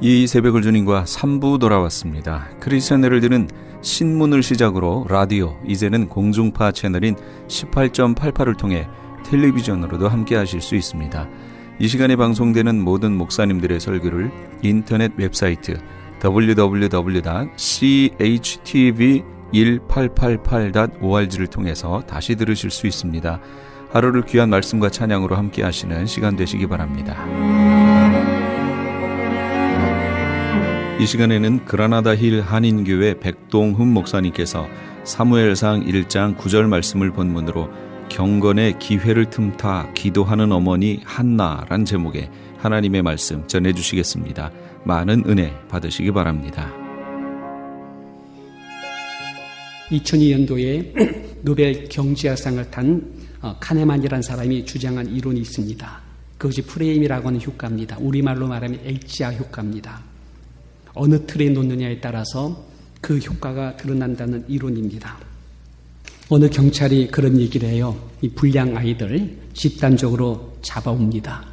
이 새벽을 주님과 3부 돌아왔습니다. 크리스천 헤럴드는 신문을 시작으로 라디오, 이제는 공중파 채널인 18.88을 통해 텔레비전으로도 함께 하실 수 있습니다. 이 시간에 방송되는 모든 목사님들의 설교를 인터넷 웹사이트 www.chtv1888.org를 통해서 다시 들으실 수 있습니다. 하루를 귀한 말씀과 찬양으로 함께 하시는 시간 되시기 바랍니다. 이 시간에는 그라나다 힐 한인교회 백동흠 목사님께서 사무엘상 1장 9절 말씀을 본문으로 경건의 기회를 틈타 기도하는 어머니 한나란 제목의 하나님의 말씀 전해주시겠습니다. 많은 은혜 받으시기 바랍니다. 2002년도에 노벨 경제학상을 탄 카네만이라는 사람이 주장한 이론이 있습니다. 그것이 프레임이라고 하는 효과입니다. 우리말로 말하면 H자 효과입니다. 어느 틀에 놓느냐에 따라서 그 효과가 드러난다는 이론입니다. 어느 경찰이 그런 얘기를 해요. 이 불량 아이들 집단적으로 잡아옵니다.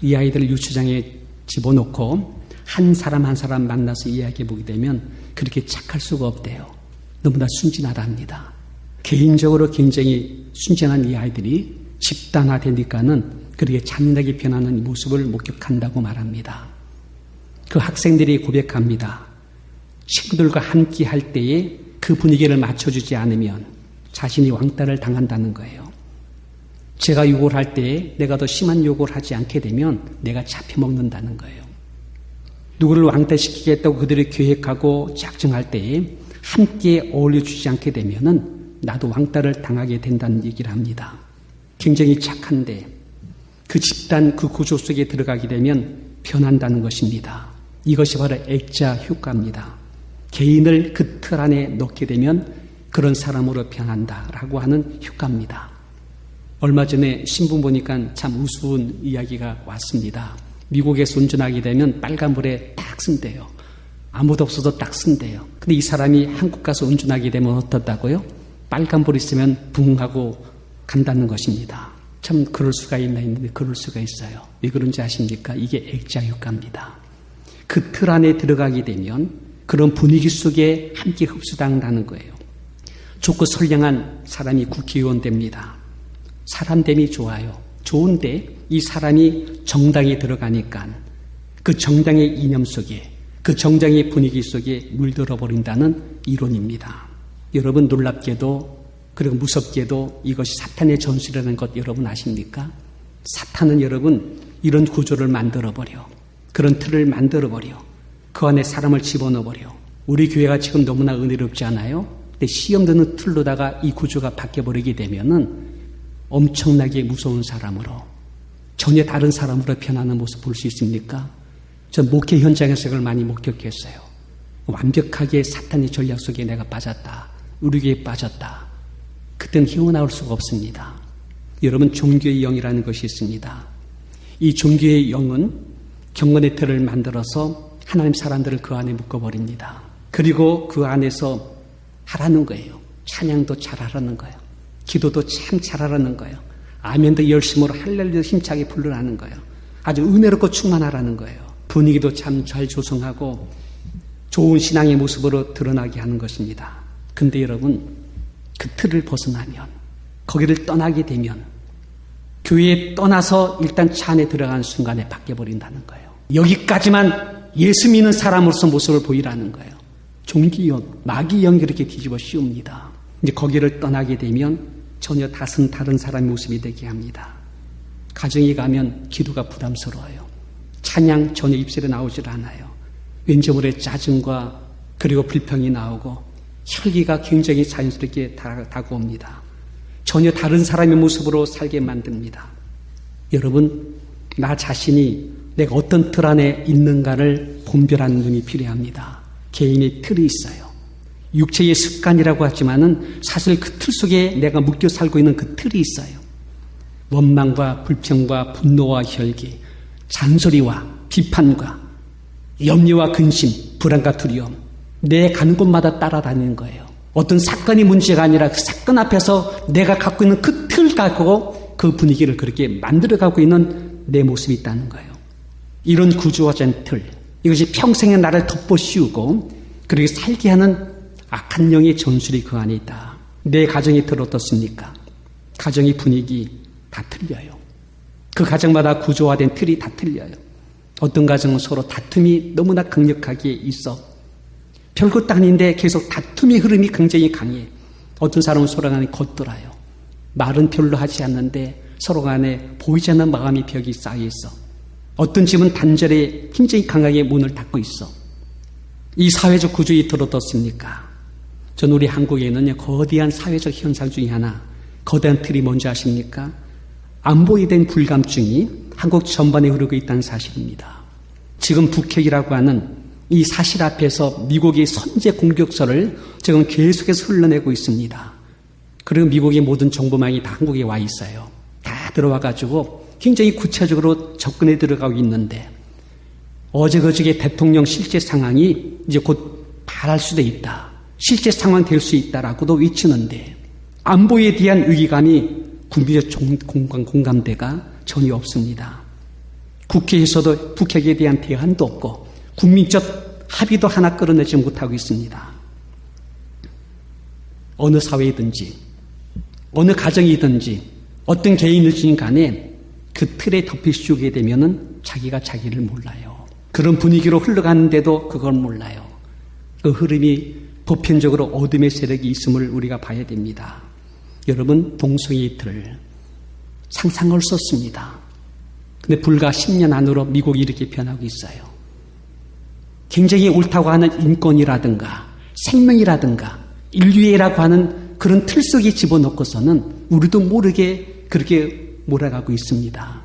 이 아이들을 유치장에 집어넣고 한 사람 한 사람 만나서 이야기해 보게 되면 그렇게 착할 수가 없대요. 너무나 순진하답니다. 개인적으로 굉장히 순진한 이 아이들이 집단화되니까는 그렇게 잔인하게 변하는 모습을 목격한다고 말합니다. 그 학생들이 고백합니다. 친구들과 함께 할 때에 그 분위기를 맞춰주지 않으면 자신이 왕따를 당한다는 거예요. 제가 욕을 할 때에 내가 더 심한 욕을 하지 않게 되면 내가 잡혀먹는다는 거예요. 누구를 왕따시키겠다고 그들이 계획하고 작정할 때에 함께 어울려주지 않게 되면은 나도 왕따를 당하게 된다는 얘기를 합니다. 굉장히 착한데 그 집단 그 구조 속에 들어가게 되면 변한다는 것입니다. 이것이 바로 액자 효과입니다. 개인을 그 틀 안에 넣게 되면 그런 사람으로 변한다라고 하는 효과입니다. 얼마 전에 신문 보니까 참 우스운 이야기가 왔습니다. 미국에서 운전하게 되면 빨간불에 딱 쓴대요. 아무도 없어도 딱 쓴대요. 근데 이 사람이 한국 가서 운전하게 되면 어떻다고요? 빨간불이 있으면 붕 하고 간다는 것입니다. 참 그럴 수가 있나 했는데 그럴 수가 있어요. 왜 그런지 아십니까? 이게 액자 효과입니다. 그 틀 안에 들어가게 되면 그런 분위기 속에 함께 흡수당한다는 거예요. 좋고 선량한 사람이 국회의원 됩니다. 사람됨이 좋아요. 좋은데 이 사람이 정당에 들어가니까 그 정당의 이념 속에 그 정당의 분위기 속에 물들어 버린다는 이론입니다. 여러분 놀랍게도 그리고 무섭게도 이것이 사탄의 전술이라는 것 여러분 아십니까? 사탄은 여러분 이런 구조를 만들어버려. 그런 틀을 만들어버려. 그 안에 사람을 집어넣어버려. 우리 교회가 지금 너무나 은혜롭지 않아요? 근데 시험 드는 틀로다가 이 구조가 바뀌어버리게 되면은 엄청나게 무서운 사람으로 전혀 다른 사람으로 변하는 모습 볼 수 있습니까? 전 목회 현장에서 그걸 많이 목격했어요. 완벽하게 사탄의 전략 속에 내가 빠졌다. 우리 교회에 빠졌다. 그때는 헤어나올 수가 없습니다. 여러분 종교의 영이라는 것이 있습니다. 이 종교의 영은 경건의 틀을 만들어서 하나님 사람들을 그 안에 묶어버립니다. 그리고 그 안에서 하라는 거예요. 찬양도 잘하라는 거예요. 기도도 참 잘하라는 거예요. 아멘도 열심으로 할렐루야 힘차게 부르라는 거예요. 아주 은혜롭고 충만하라는 거예요. 분위기도 참 잘 조성하고 좋은 신앙의 모습으로 드러나게 하는 것입니다. 근데 여러분 그 틀을 벗어나면 거기를 떠나게 되면 교회에 떠나서 일단 차 안에 들어가는 순간에 바뀌어버린다는 거예요. 여기까지만 예수 믿는 사람으로서 모습을 보이라는 거예요. 종기영, 마귀영이 그렇게 뒤집어 씌웁니다. 이제 거기를 떠나게 되면 전혀 다른 사람의 모습이 되게 합니다. 가정에 가면 기도가 부담스러워요. 찬양 전혀 입술에 나오질 않아요. 왠지 모르게 짜증과 그리고 불평이 나오고 혈기가 굉장히 자연스럽게 다가옵니다. 전혀 다른 사람의 모습으로 살게 만듭니다. 여러분, 나 자신이 내가 어떤 틀 안에 있는가를 분별하는 눈이 필요합니다. 개인의 틀이 있어요. 육체의 습관이라고 하지만은 사실 그 틀 속에 내가 묶여 살고 있는 그 틀이 있어요. 원망과 불평과 분노와 혈기, 잔소리와 비판과 염려와 근심, 불안과 두려움, 내 가는 곳마다 따라다니는 거예요. 어떤 사건이 문제가 아니라 그 사건 앞에서 내가 갖고 있는 그 틀 갖고 그 분위기를 그렇게 만들어가고 있는 내 모습이 있다는 거예요. 이런 구조화된 틀, 이것이 평생의 나를 덮어씌우고 그렇게 살게 하는 악한 영의 전술이 그 안에 있다. 내 가정이 어떻습니까? 가정의 분위기 다 틀려요. 그 가정마다 구조화된 틀이 다 틀려요. 어떤 가정은 서로 다툼이 너무나 강력하게 있어. 별것도 아닌데 계속 다툼의 흐름이 굉장히 강해. 어떤 사람은 서로 간에 겉돌아요. 말은 별로 하지 않는데 서로 간에 보이지 않는 마음의 벽이 쌓여 있어. 어떤 집은 단절에 굉장히 강하게 문을 닫고 있어. 이 사회적 구조에 어떻습니까? 전 우리 한국에는 거대한 사회적 현상 중에 하나, 거대한 틀이 뭔지 아십니까? 안보에 대한 불감증이 한국 전반에 흐르고 있다는 사실입니다. 지금 북핵이라고 하는 이 사실 앞에서 미국의 선제 공격서를 지금 계속해서 흘러내고 있습니다. 그리고 미국의 모든 정보망이 다 한국에 와 있어요. 다 들어와가지고 굉장히 구체적으로 접근해 들어가고 있는데 어제 그저께 대통령 실제 상황이 이제 곧 발할 수도 있다. 실제 상황 될 수 있다라고도 외치는데 안보에 대한 위기감이 국민적 공감대가 전혀 없습니다. 국회에서도 북핵에 대한 대안도 없고 국민적 합의도 하나 끌어내지 못하고 있습니다. 어느 사회이든지 어느 가정이든지 어떤 개인이든 간에 그 틀에 덮이씌우게 되면은 자기가 자기를 몰라요. 그런 분위기로 흘러가는데도 그걸 몰라요. 그 흐름이 보편적으로 어둠의 세력이 있음을 우리가 봐야 됩니다. 여러분, 동성애의 틀 상상할 수 없습니다. 근데 불과 10년 안으로 미국이 이렇게 변하고 있어요. 굉장히 옳다고 하는 인권이라든가 생명이라든가 인류애라고 하는 그런 틀 속에 집어넣고서는 우리도 모르게 그렇게 몰아가고 있습니다.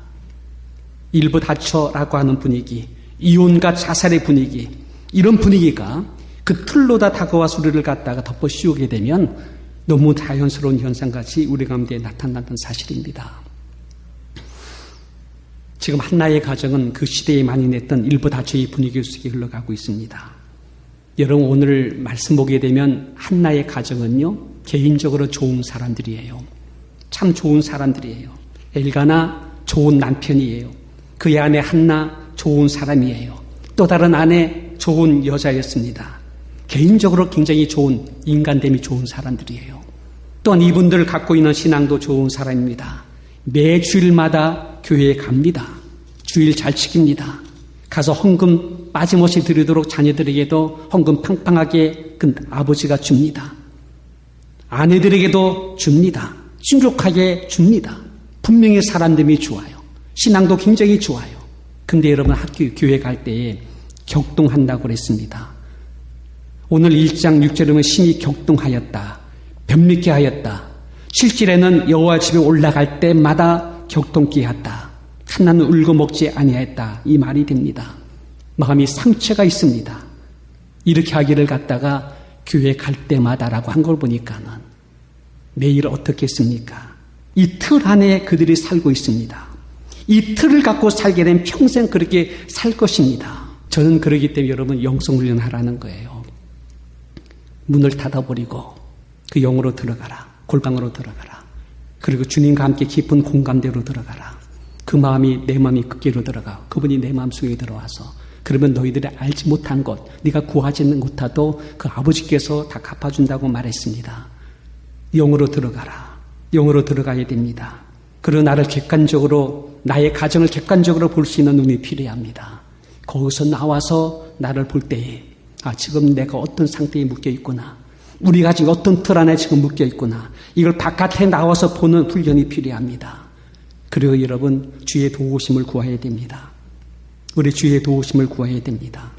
일부 다처라고 하는 분위기, 이혼과 자살의 분위기, 이런 분위기가 그 틀로 다 다가와서 우리를 갖다가 덮어 씌우게 되면 너무 자연스러운 현상같이 우리 가운데 나타나는 사실입니다. 지금 한나의 가정은 그 시대에 많이 냈던 일부 다처의 분위기 속에 흘러가고 있습니다. 여러분, 오늘 말씀 보게 되면 한나의 가정은요, 개인적으로 좋은 사람들이에요. 참 좋은 사람들이에요. 엘가나 좋은 남편이에요. 그의 아내 한나 좋은 사람이에요. 또 다른 아내 좋은 여자였습니다. 개인적으로 굉장히 좋은, 인간됨이 좋은 사람들이에요. 또한 이분들 갖고 있는 신앙도 좋은 사람입니다. 매 주일마다 교회에 갑니다. 주일 잘 지킵니다. 가서 헌금 빠짐없이 드리도록 자녀들에게도 헌금 팡팡하게 그 아버지가 줍니다. 아내들에게도 줍니다. 충족하게 줍니다. 분명히 사람됨이 좋아요. 신앙도 굉장히 좋아요. 근데 여러분, 학교, 교회 갈 때에 격동한다고 그랬습니다. 오늘 1장 6절에 보면 심히 격동하였다. 변밌게 하였다. 7절에는 여호와 집에 올라갈 때마다 격동케 했다. 하나는 울고 먹지 아니하였다. 이 말이 됩니다. 마음이 상처가 있습니다. 이렇게 하기를 갖다가 교회 갈 때마다라고 한 걸 보니까는 매일 어떻겠습니까? 이 틀 안에 그들이 살고 있습니다. 이 틀을 갖고 살게 되면 평생 그렇게 살 것입니다. 저는 그러기 때문에 여러분, 영성훈련하라는 거예요. 문을 닫아버리고 그 영으로 들어가라. 골방으로 들어가라. 그리고 주님과 함께 깊은 공감대로 들어가라. 그 마음이 내 마음이 극기로 들어가. 그분이 내 마음속에 들어와서 그러면 너희들이 알지 못한 것, 네가 구하지 못하도 그 아버지께서 다 갚아준다고 말했습니다. 영으로 들어가라. 영으로 들어가야 됩니다. 그리고 나를 객관적으로, 나의 가정을 객관적으로 볼 수 있는 눈이 필요합니다. 거기서 나와서 나를 볼 때에 지금 내가 어떤 상태에 묶여 있구나. 우리 가정이 어떤 틀 안에 지금 묶여 있구나. 이걸 바깥에 나와서 보는 훈련이 필요합니다. 그리고 여러분, 주의 도우심을 구해야 됩니다. 우리 주의 도우심을 구해야 됩니다.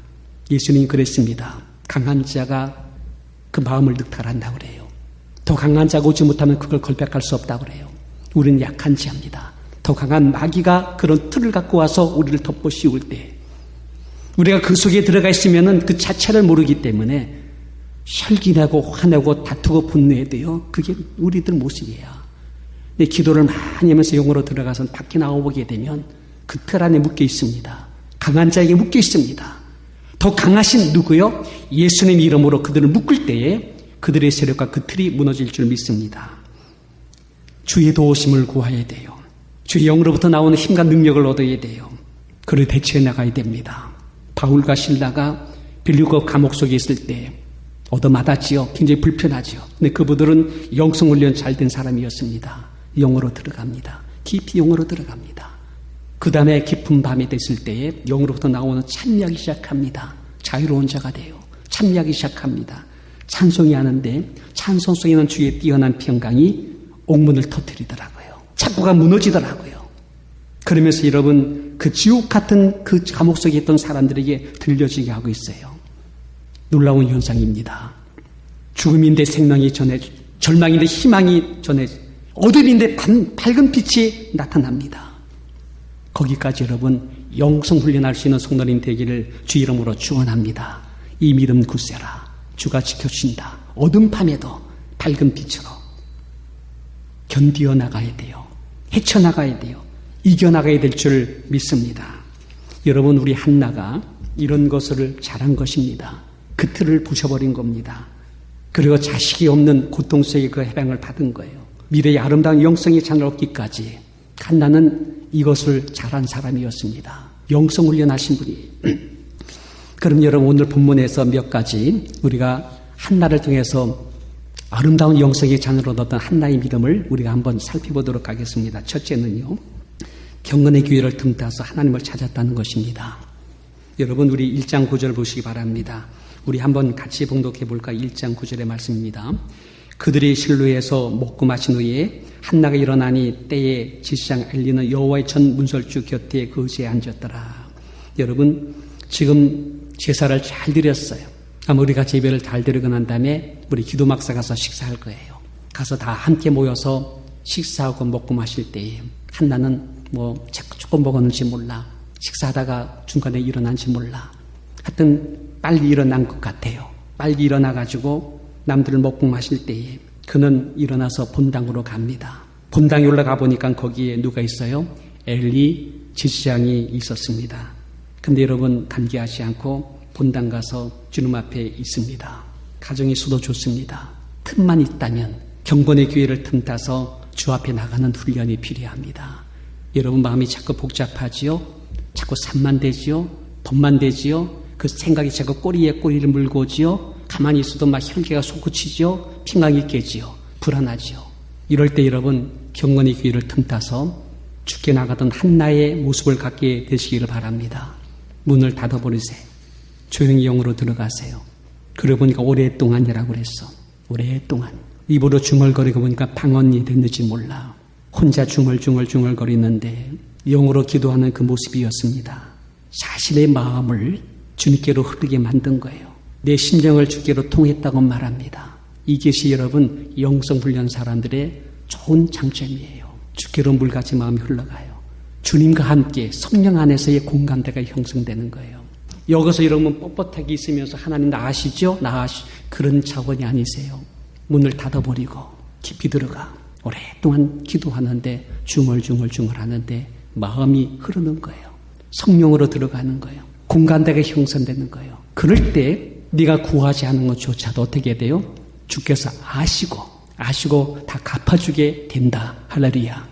예수님 그랬습니다. 강한 자가 그 마음을 늑탈한다고 그래요. 더 강한 자가 오지 못하면 그걸 걸백할 수 없다고 그래요. 우리는 약한 자입니다. 더 강한 마귀가 그런 틀을 갖고 와서 우리를 덮어 씌울 때 우리가 그 속에 들어가 있으면 그 자체를 모르기 때문에 혈기내고 화내고 다투고 분노해도요, 그게 우리들 모습이에요. 근데 기도를 많이 하면서 영으로 들어가서 밖에 나와보게 되면 그 틀 안에 묶여 있습니다. 강한 자에게 묶여 있습니다. 더 강하신 누구요? 예수님 이름으로 그들을 묶을 때에 그들의 세력과 그 틀이 무너질 줄 믿습니다. 주의 도우심을 구해야 돼요. 주의 영으로부터 나오는 힘과 능력을 얻어야 돼요. 그를 대처해 나가야 됩니다. 바울과 실라가 빌립보 감옥 속에 있을 때 얻어맞았지요. 굉장히 불편하지요. 근데 그분들은 영성훈련 잘 된 사람이었습니다. 영으로 들어갑니다. 깊이 영으로 들어갑니다. 그 다음에 깊은 밤이 됐을 때에 영으로부터 나오는 찬미하기 시작합니다. 자유로운 자가 돼요. 찬미하기 시작합니다. 찬송이 하는데 찬송 속에는 주의 뛰어난 평강이 옥문을 터뜨리더라고요. 창고가 무너지더라고요. 그러면서 여러분 그 지옥 같은 그 감옥 속에 있던 사람들에게 들려지게 하고 있어요. 놀라운 현상입니다. 죽음인데 생명이 전해져, 절망인데 희망이 전해져, 어둠인데 밝은 빛이 나타납니다. 거기까지 여러분 영성 훈련할 수 있는 성도님 되기를 주 이름으로 축원합니다. 이 믿음 굳세라. 주가 지켜주신다. 어둠 밤에도 밝은 빛으로 견디어 나가야 돼요. 헤쳐나가야 돼요. 이겨나가야 될 줄 믿습니다. 여러분 우리 한나가 이런 것을 잘한 것입니다. 그 틀을 부셔버린 겁니다. 그리고 자식이 없는 고통 속에 그 해방을 받은 거예요. 미래의 아름다운 영성의 잔을 얻기까지 한나는 이것을 잘한 사람이었습니다. 영성 훈련하신 분이. 그럼 여러분 오늘 본문에서 몇 가지 우리가 한나를 통해서 아름다운 영성의 잔을 얻었던 한나의 믿음을 우리가 한번 살펴보도록 하겠습니다. 첫째는요, 경건의 기회를 틈타서 하나님을 찾았다는 것입니다. 여러분 우리 1장 9절 보시기 바랍니다. 우리 한번 같이 봉독해 볼까? 1장 9절의 말씀입니다. 그들이 실로에서 먹고 마신 후에 한나가 일어나니 때에 지시장 엘리는 여호와의 전 문설주 곁에 거지에 앉았더라. 여러분 지금 제사를 잘 드렸어요. 아마 우리가 예배를 잘 드리고 난 다음에 우리 기도막사 가서 식사할 거예요. 가서 다 함께 모여서 식사하고 먹고 마실 때에 한나는 뭐 조금 먹었는지 몰라. 식사하다가 중간에 일어난지 몰라. 하여튼 빨리 일어난 것 같아요. 빨리 일어나가지고 남들을 먹고 마실 때에 그는 일어나서 본당으로 갑니다. 본당에 올라가 보니까 거기에 누가 있어요? 엘리 지시장이 있었습니다. 근데 여러분 단기하지 않고 본당 가서 주님 앞에 있습니다. 가정이 수도 좋습니다. 틈만 있다면 경건의 기회를 틈타서 주 앞에 나가는 훈련이 필요합니다. 여러분 마음이 자꾸 복잡하지요? 자꾸 산만 되지요? 돈만 되지요? 그 생각이 자꾸 꼬리에 꼬리를 물고 오지요? 가만히 있어도 막 혈기가 솟구치지요? 핑강이 깨지요? 불안하지요? 이럴 때 여러분 경건의 기회를 틈타서 죽게 나가던 한나의 모습을 갖게 되시기를 바랍니다. 문을 닫아버리세요. 조용히 영으로 들어가세요. 그러고 보니까 오랫동안이라고 그랬어. 오랫동안. 입으로 중얼거리고 보니까 방언이 됐는지 몰라. 혼자 중얼거리는데 영으로 기도하는 그 모습이었습니다. 자신의 마음을 주님께로 흐르게 만든 거예요. 내 심정을 주께로 통했다고 말합니다. 이것이 여러분 영성훈련 사람들의 좋은 장점이에요. 주께로 물같이 마음이 흘러가요. 주님과 함께 성령 안에서의 공감대가 형성되는 거예요. 여기서 여러분 뻣뻣하게 있으면서 하나님 나 아시죠? 그런 차원이 아니세요. 문을 닫아버리고 깊이 들어가 오랫동안 기도하는데 중얼중얼 마음이 흐르는 거예요. 성령으로 들어가는 거예요. 공감대가 형성되는 거예요. 그럴 때 네가 구하지 않은 것조차도 어떻게 돼요? 주께서 아시고 다 갚아주게 된다. 할렐루야.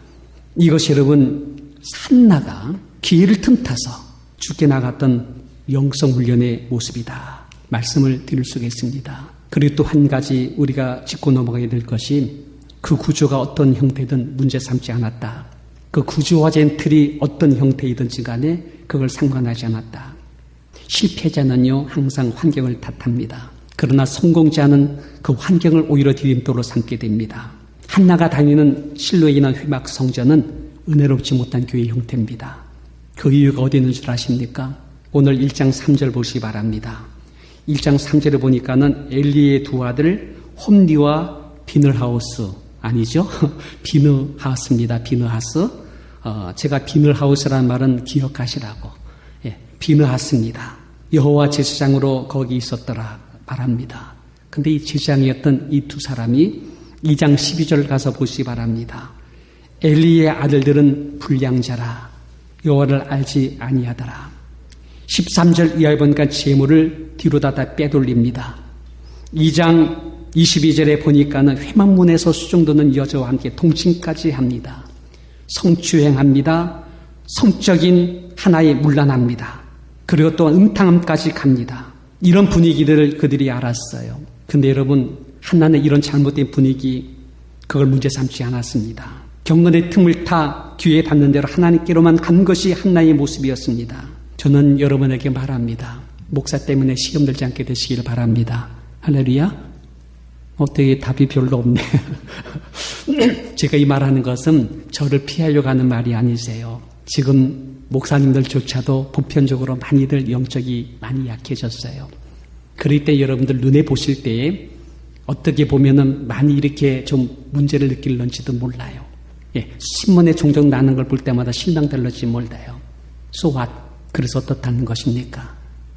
이것이 여러분 한나가 기회를 틈타서 죽게 나갔던 영성훈련의 모습이다. 말씀을 드릴 수가 있습니다. 그리고 또 한 가지 우리가 짚고 넘어가야 될 것이 그 구조가 어떤 형태든 문제 삼지 않았다. 그 구조화된 틀이 어떤 형태이든지 간에 그걸 상관하지 않았다. 실패자는요 항상 환경을 탓합니다. 그러나 성공자는 그 환경을 오히려 디딤돌로 삼게 됩니다. 한나가 다니는 실로에 있는 회막 성전은 은혜롭지 못한 교회 형태입니다. 그 이유가 어디 있는 줄 아십니까? 오늘 1장 3절 보시기 바랍니다. 1장 3절에 보니까는 엘리의 두 아들 홈리와 비늘하우스 아니죠? 비느하우스입니다. 비느하우스. 제가 비늘하우스라는 말은 기억하시라고. 예, 비느하우스입니다. 여호와 제사장으로 거기 있었더라 말합니다. 근데 이 제사장이었던 이 두 사람이 2장 12절 가서 보시기 바랍니다. 엘리의 아들들은 불량자라 여호와를 알지 아니하더라. 13절 이하에 보니까 재물을 뒤로다 빼돌립니다. 2장 22절에 보니까는 회막문에서 수종도는 여자와 함께 동침까지 합니다. 성추행합니다. 성적인 하나에 문란합니다. 그리고 또 음탕함까지 갑니다. 이런 분위기들을 그들이 알았어요. 근데 여러분, 한나는 이런 잘못된 분위기, 그걸 문제 삼지 않았습니다. 경건의 틈을 타 귀에 닿는 대로 하나님께로만 간 것이 한나의 모습이었습니다. 저는 여러분에게 말합니다. 목사 때문에 시험 들지 않게 되시길 바랍니다. 할렐루야. 어떻게 답이 별로 없네. 제가 이 말하는 것은 저를 피하려고 하는 말이 아니세요. 지금 목사님들조차도 보편적으로 많이들 영적이 많이 약해졌어요. 그럴 때 여러분들 눈에 보실 때에 어떻게 보면은 많이 이렇게 좀 문제를 느낄런지도 몰라요. 예, 신문에 종종 나는 걸 볼 때마다 실망될런지 몰라요. So what? 그래서 어떻다는 것입니까?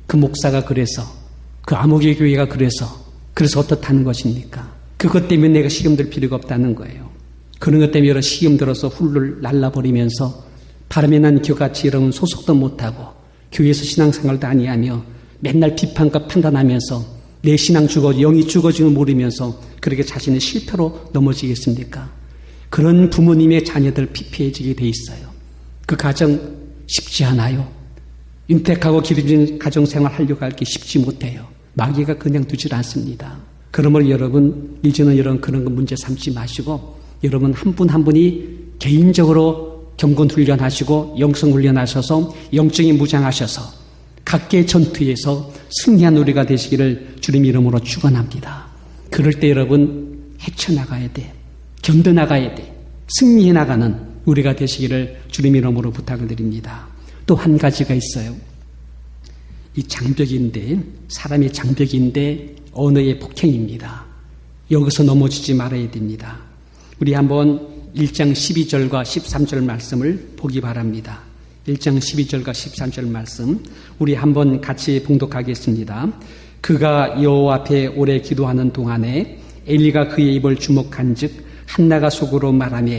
그 목사가 그래서, 그 암흑의 교회가 그래서 어떻다는 것입니까? 그것 때문에 내가 시험 들 필요가 없다는 거예요. 그런 것 때문에 여러 시험 들어서 훌훌 날라버리면서 바람에 난 겨같이 여러분 소속도 못하고 교회에서 신앙생활도 아니하며 맨날 비판과 판단하면서 내 신앙 영이 죽어지는 모르면서 그렇게 자신의 실패로 넘어지겠습니까? 그런 부모님의 자녀들 피폐해지게 돼 있어요. 그 가정 쉽지 않아요. 윤택하고 기름진 가정생활 하려고 할 게 쉽지 못해요. 마귀가 그냥 두질 않습니다. 그러므로 여러분, 이제는 여러분 그런 거 문제 삼지 마시고 여러분 한 분 한 분이 개인적으로 경건 훈련하시고 영성 훈련하셔서 영적인 무장하셔서 각계의 전투에서 승리한 우리가 되시기를 주님 이름으로 축원합니다. 그럴 때 여러분 헤쳐나가야 돼. 견뎌나가야 돼. 승리해 나가는 우리가 되시기를 주님 이름으로 부탁을 드립니다. 또 한 가지가 있어요. 이 장벽인데, 사람의 장벽인데 언어의 폭행입니다. 여기서 넘어지지 말아야 됩니다. 우리 한번 1장 12절과 13절 말씀을 보기 바랍니다. 1장 12절과 13절 말씀 우리 한번 같이 봉독하겠습니다. 그가 여호와 앞에 오래 기도하는 동안에 엘리가 그의 입을 주목한 즉 한나가 속으로 말하며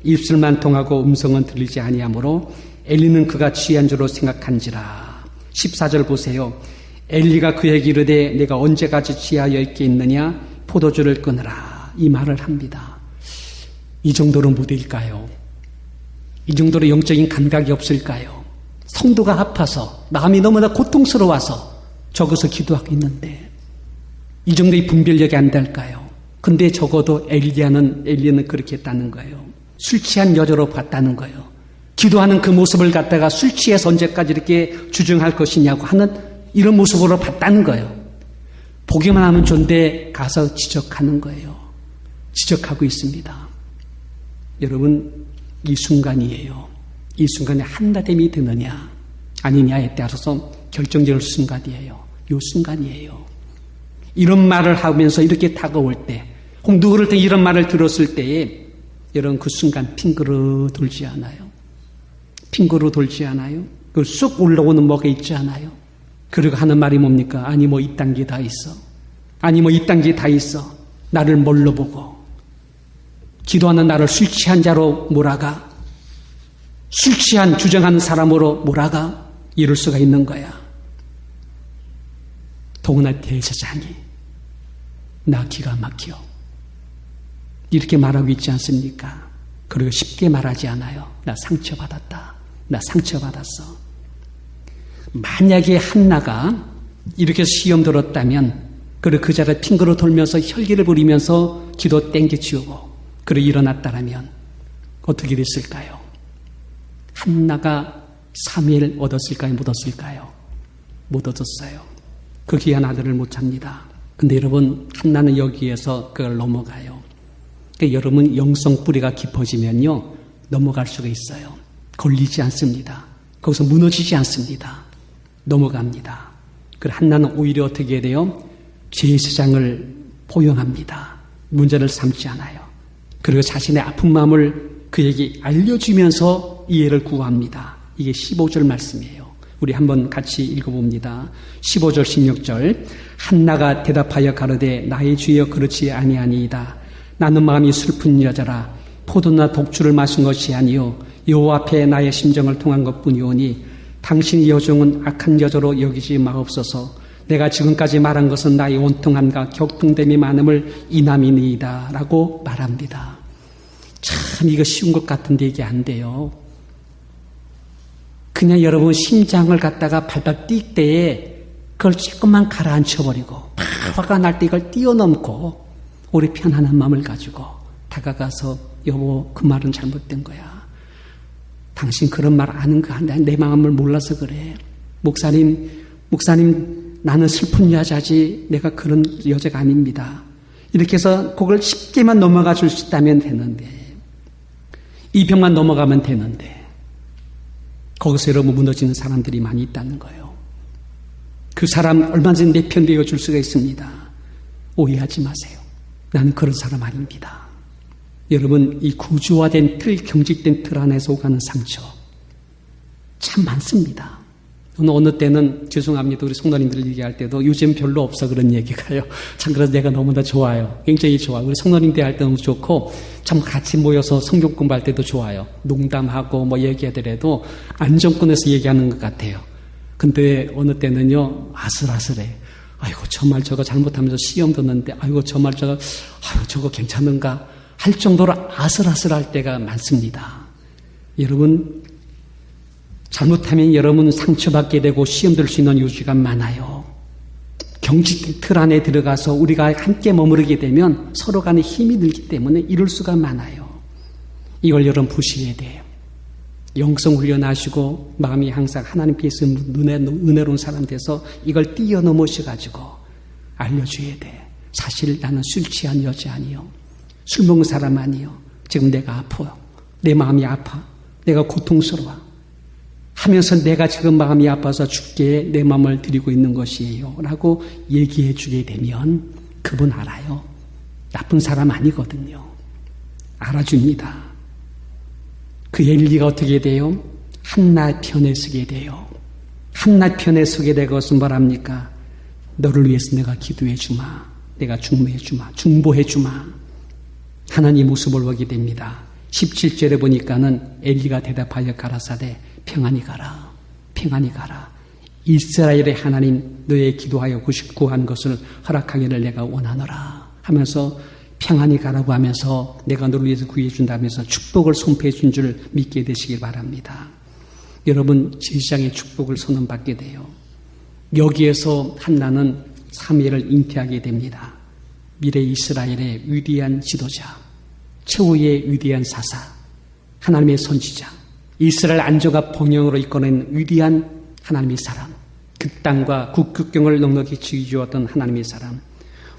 입술만 통하고 음성은 들리지 아니하므로 엘리는 그가 취한 줄로 생각한지라. 14절 보세요. 엘리가 그에게 이르되 내가 언제까지 취하여 있겠느냐 포도주를 끊으라. 이 말을 합니다. 이 정도로 못일까요? 이 정도로 영적인 감각이 없을까요? 성도가 아파서 마음이 너무나 고통스러워서 적어서 기도하고 있는데 이 정도의 분별력이 안 될까요? 근데 적어도 엘리는 그렇게 했다는 거예요. 술 취한 여자로 봤다는 거예요. 기도하는 그 모습을 갖다가 술 취해서 언제까지 이렇게 주정할 것이냐고 하는 이런 모습으로 봤다는 거예요. 보기만 하면 좋은데 가서 지적하는 거예요. 지적하고 있습니다. 여러분 이 순간이에요. 이 순간에 한나됨이 되느냐 아니냐에 따라서 결정적인 순간이에요. 이 순간이에요. 이런 말을 하면서 이렇게 다가올 때 혹 누구를 통해 이런 말을 들었을 때에 여러분 그 순간 핑그러 돌지 않아요? 핑그러 돌지 않아요? 그 쑥 올라오는 뭐가 있지 않아요? 그리고 하는 말이 뭡니까? 아니 뭐 이딴 게 다 있어. 아니 뭐 이딴 게 다 있어. 나를 뭘로 보고 기도하는 나를 술 취한 자로 몰아가 술 취한 주정하는 사람으로 몰아가 이럴 수가 있는 거야. 더구나 대제사장이 나 기가 막혀 이렇게 말하고 있지 않습니까? 그리고 쉽게 말하지 않아요. 나 상처받았다. 나 상처받았어. 만약에 한나가 이렇게 시험 들었다면 그리고 그 자리에 핑그러 돌면서 혈기를 부리면서 기도 땡겨치우고 그리고 일어났다라면 어떻게 됐을까요? 한나가 사무엘 얻었을까요? 못 얻었을까요? 못 얻었어요. 그 귀한 아들을 못 잡니다. 근데 여러분 한나는 여기에서 그걸 넘어가요. 그러니까 여러분 영성 뿌리가 깊어지면요 넘어갈 수가 있어요. 걸리지 않습니다. 거기서 무너지지 않습니다. 넘어갑니다. 그리고 한나는 오히려 어떻게 해야 돼요? 제사장을 포용합니다. 문제를 삼지 않아요. 그리고 자신의 아픈 마음을 그에게 알려주면서 이해를 구합니다. 이게 15절 말씀이에요. 우리 한번 같이 읽어봅니다. 15절 16절 한나가 대답하여 가로되 나의 주여 그렇지 아니하니이다. 나는 마음이 슬픈 여자라 포도나 독주를 마신 것이 아니요 여호와 앞에 나의 심정을 통한 것뿐이오니 당신이 여종은 악한 여자로 여기지 마옵소서. 내가 지금까지 말한 것은 나의 원통함과 격통됨이 많음을 인함이니이다 라고 말합니다. 참 이거 쉬운 것 같은데 이게 안 돼요. 그냥 여러분 심장을 갖다가 발발 뛸 때에 그걸 조금만 가라앉혀버리고 화가 날 때 이걸 뛰어넘고 우리 편안한 마음을 가지고 다가가서 여보 그 말은 잘못된 거야. 당신 그런 말 아는 거 아니야. 내 마음을 몰라서 그래. 목사님 나는 슬픈 여자지 내가 그런 여자가 아닙니다. 이렇게 해서 그걸 쉽게만 넘어가 줄 수 있다면 되는데 이 병만 넘어가면 되는데 거기서 여러분 무너지는 사람들이 많이 있다는 거예요. 그 사람 얼마든지 내 편 되어 줄 수가 있습니다. 오해하지 마세요. 나는 그런 사람 아닙니다. 여러분 이 구조화된 틀, 경직된 틀 안에서 오가는 상처 참 많습니다. 어느 때는 죄송합니다. 우리 성도님들 얘기할 때도 요즘 별로 없어 그런 얘기가요. 참 그래서 내가 너무나 좋아요. 굉장히 좋아. 우리 성도님들 할 때 너무 좋고 참 같이 모여서 성경 공부할 때도 좋아요. 농담하고 뭐 얘기하더라도 안정권에서 얘기하는 것 같아요. 근데 어느 때는요 아슬아슬해. 아이고 저 말 저거 잘못하면서 시험 듣는데 아이고 저 말 저거 괜찮은가 할 정도로 아슬아슬할 때가 많습니다. 여러분 잘못하면 여러분 상처받게 되고 시험 들 수 있는 요지가 많아요. 경직 틀 안에 들어가서 우리가 함께 머무르게 되면 서로 간에 힘이 들기 때문에 이럴 수가 많아요. 이걸 여러분 보셔야 돼요. 영성 훈련하시고 마음이 항상 하나님께서 은혜로운 사람 돼서 이걸 뛰어넘으셔가지고 알려줘야 돼. 사실 나는 술 취한 여자 아니요. 술 먹은 사람 아니요. 지금 내가 아파요. 내 마음이 아파. 내가 고통스러워. 하면서 내가 지금 마음이 아파서 죽게 내 마음을 드리고 있는 것이에요. 라고 얘기해 주게 되면 그분 알아요. 나쁜 사람 아니거든요. 알아줍니다. 그 엘리가 어떻게 돼요? 한나 편에 서게 돼요. 한나 편에 서게 된 것은 뭐랍니까? 너를 위해서 내가 기도해 주마. 내가 중보해 주마. 중보해 주마. 하나님 모습을 보게 됩니다. 17절에 보니까는 엘리가 대답하여 가라사대 평안히 가라. 평안히 가라. 이스라엘의 하나님 너의 기도하여 구한 것을 허락하기를 내가 원하노라 하면서 평안히 가라고 하면서 내가 너를 위해서 구해준다면서 축복을 선포해 준 줄 믿게 되시길 바랍니다. 여러분 제사장의 축복을 선언받게 돼요. 여기에서 한나는 사무엘을 잉태하게 됩니다. 미래 이스라엘의 위대한 지도자, 최후의 위대한 사사, 하나님의 선지자, 이스라엘 안정과 번영으로 이끌어낸 위대한 하나님의 사람, 그 땅과 국경을 넉넉히 지켜주었던 하나님의 사람,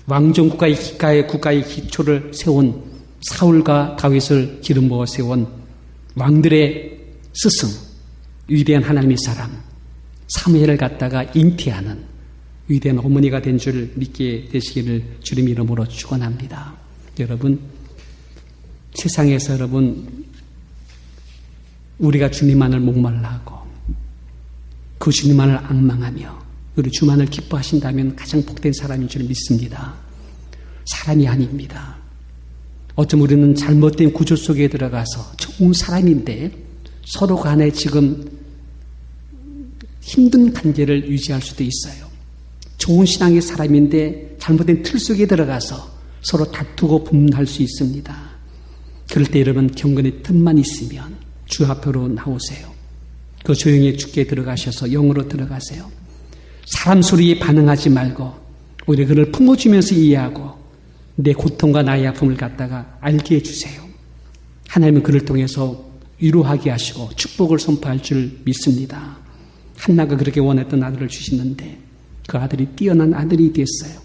왕정국가의 국가의 기초를 세운 사울과 다윗을 기름 부어 세운 왕들의 스승, 위대한 하나님의 사람, 사무엘을 갖다가 잉태하는 위대한 어머니가 된 줄 믿게 되시기를 주님 이름으로 축원합니다. 여러분, 세상에서 여러분 우리가 주님만을 목말라하고 그 주님만을 앙망하며 우리 주만을 기뻐하신다면 가장 복된 사람인 줄 믿습니다. 사람이 아닙니다. 어쩌면 우리는 잘못된 구조 속에 들어가서 좋은 사람인데 서로 간에 지금 힘든 관계를 유지할 수도 있어요. 좋은 신앙의 사람인데 잘못된 틀 속에 들어가서 서로 다투고 분할 수 있습니다. 그럴 때 여러분 경건의 틈만 있으면 주 앞으로 나오세요. 그 조용히 죽게 들어가셔서 영으로 들어가세요. 사람 소리에 반응하지 말고 오히려 그를 품어주면서 이해하고 내 고통과 나의 아픔을 갖다가 알게 해주세요. 하나님은 그를 통해서 위로하게 하시고 축복을 선포할 줄 믿습니다. 한나가 그렇게 원했던 아들을 주시는데 그 아들이 뛰어난 아들이 됐어요.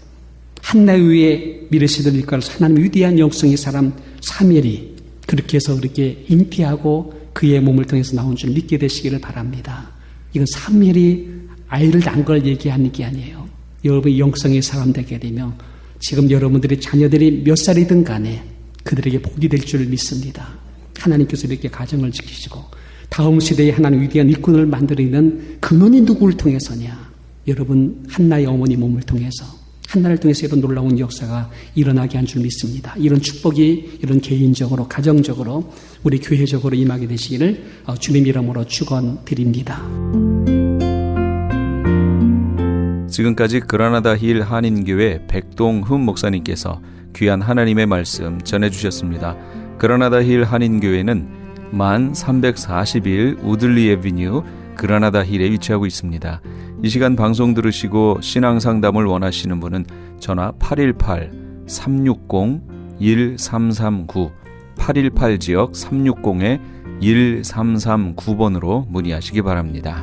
한나 위에 미르시들 일가를 하나님 위대한 영성의 사람 사무엘이 그렇게 해서 그렇게 잉태하고 그의 몸을 통해서 나온 줄 믿게 되시기를 바랍니다. 이건 사무엘이 아이를 낳은 걸 얘기하는 게 아니에요. 여러분이 영성의 사람 되게 되면 지금 여러분들의 자녀들이 몇 살이든 간에 그들에게 복이 될 줄 믿습니다. 하나님께서 이렇게 가정을 지키시고 다음 시대에 하나님 위대한 일꾼을 만들어내는 근원이 누구를 통해서냐? 여러분 한나의 어머니 몸을 통해서 한나를 통해서 이런 놀라운 역사가 일어나게 한 줄 믿습니다. 이런 축복이 이런 개인적으로 가정적으로 우리 교회적으로 임하게 되시기를 주님 이름으로 축원드립니다. 지금까지 그라나다 힐 한인교회 백동흠 목사님께서 귀한 하나님의 말씀 전해주셨습니다. 그라나다 힐 한인교회는 만 341 우들리 애비뉴 그라나다 힐에 위치하고 있습니다. 이 시간 방송 들으시고 신앙상담을 원하시는 분은 전화 818-360-1339 818지역 360-1339번으로 문의하시기 바랍니다.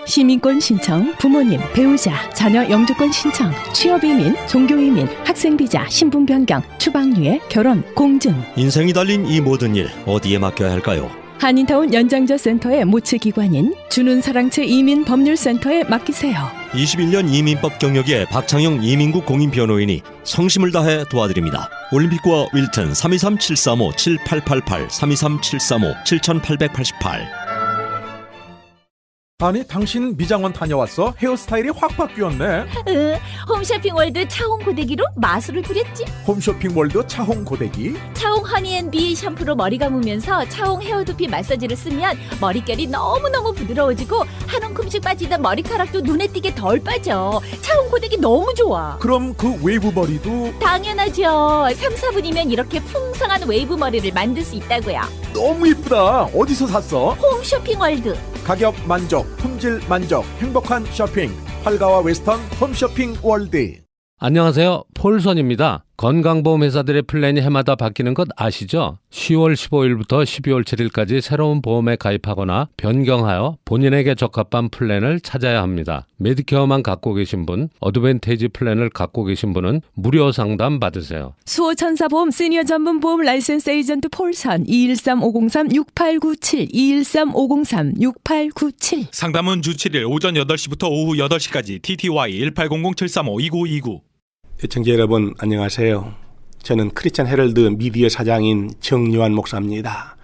시민권 신청, 부모님, 배우자, 자녀 영주권 신청, 취업이민, 종교이민, 학생비자, 신분 변경, 추방유예, 결혼, 공증. 인생이 달린 이 모든 일 어디에 맡겨야 할까요? 한인타운 연장자 센터의 모츠기관인 주눈사랑채 이민법률센터에 맡기세요. 21년 이민법 경력의 박창영 이민국 공인변호인이 성심을 다해 도와드립니다. 올림픽과 윌튼 323-735-7888 323-735-7888. 아니 당신 미장원 다녀왔어? 헤어스타일이 확 바뀌었네. 홈쇼핑월드 차홍 고데기로 마술을 부렸지. 홈쇼핑월드 차홍 고데기. 차홍 허니앤비 샴푸로 머리 감으면서 차홍 헤어두피 마사지를 쓰면 머릿결이 너무너무 부드러워지고 한 움큼씩 빠지던 머리카락도 눈에 띄게 덜 빠져. 차홍 고데기 너무 좋아. 그럼 그 웨이브 머리도 당연하죠. 3-4분이면 이렇게 풍성한 웨이브 머리를 만들 수 있다고요. 너무 이쁘다. 어디서 샀어? 홈쇼핑월드. 가격 만족, 품질 만족, 행복한 쇼핑. 활가와 웨스턴 홈쇼핑 월드. 안녕하세요. 폴선입니다. 건강보험회사들의 플랜이 해마다 바뀌는 것 아시죠? 10월 15일부터 12월 7일까지 새로운 보험에 가입하거나 변경하여 본인에게 적합한 플랜을 찾아야 합니다. 메디케어만 갖고 계신 분, 어드밴테이지 플랜을 갖고 계신 분은 무료 상담 받으세요. 수호천사보험 시니어 전문 보험 라이센스 에이전트 폴선 213-503-6897 213-503-6897. 상담은 주 7일 오전 8시부터 오후 8시까지 TTY 1800-735-2929. 시청자 여러분 안녕하세요. 저는 크리스찬 헤럴드 미디어 사장인 정요한 목사입니다.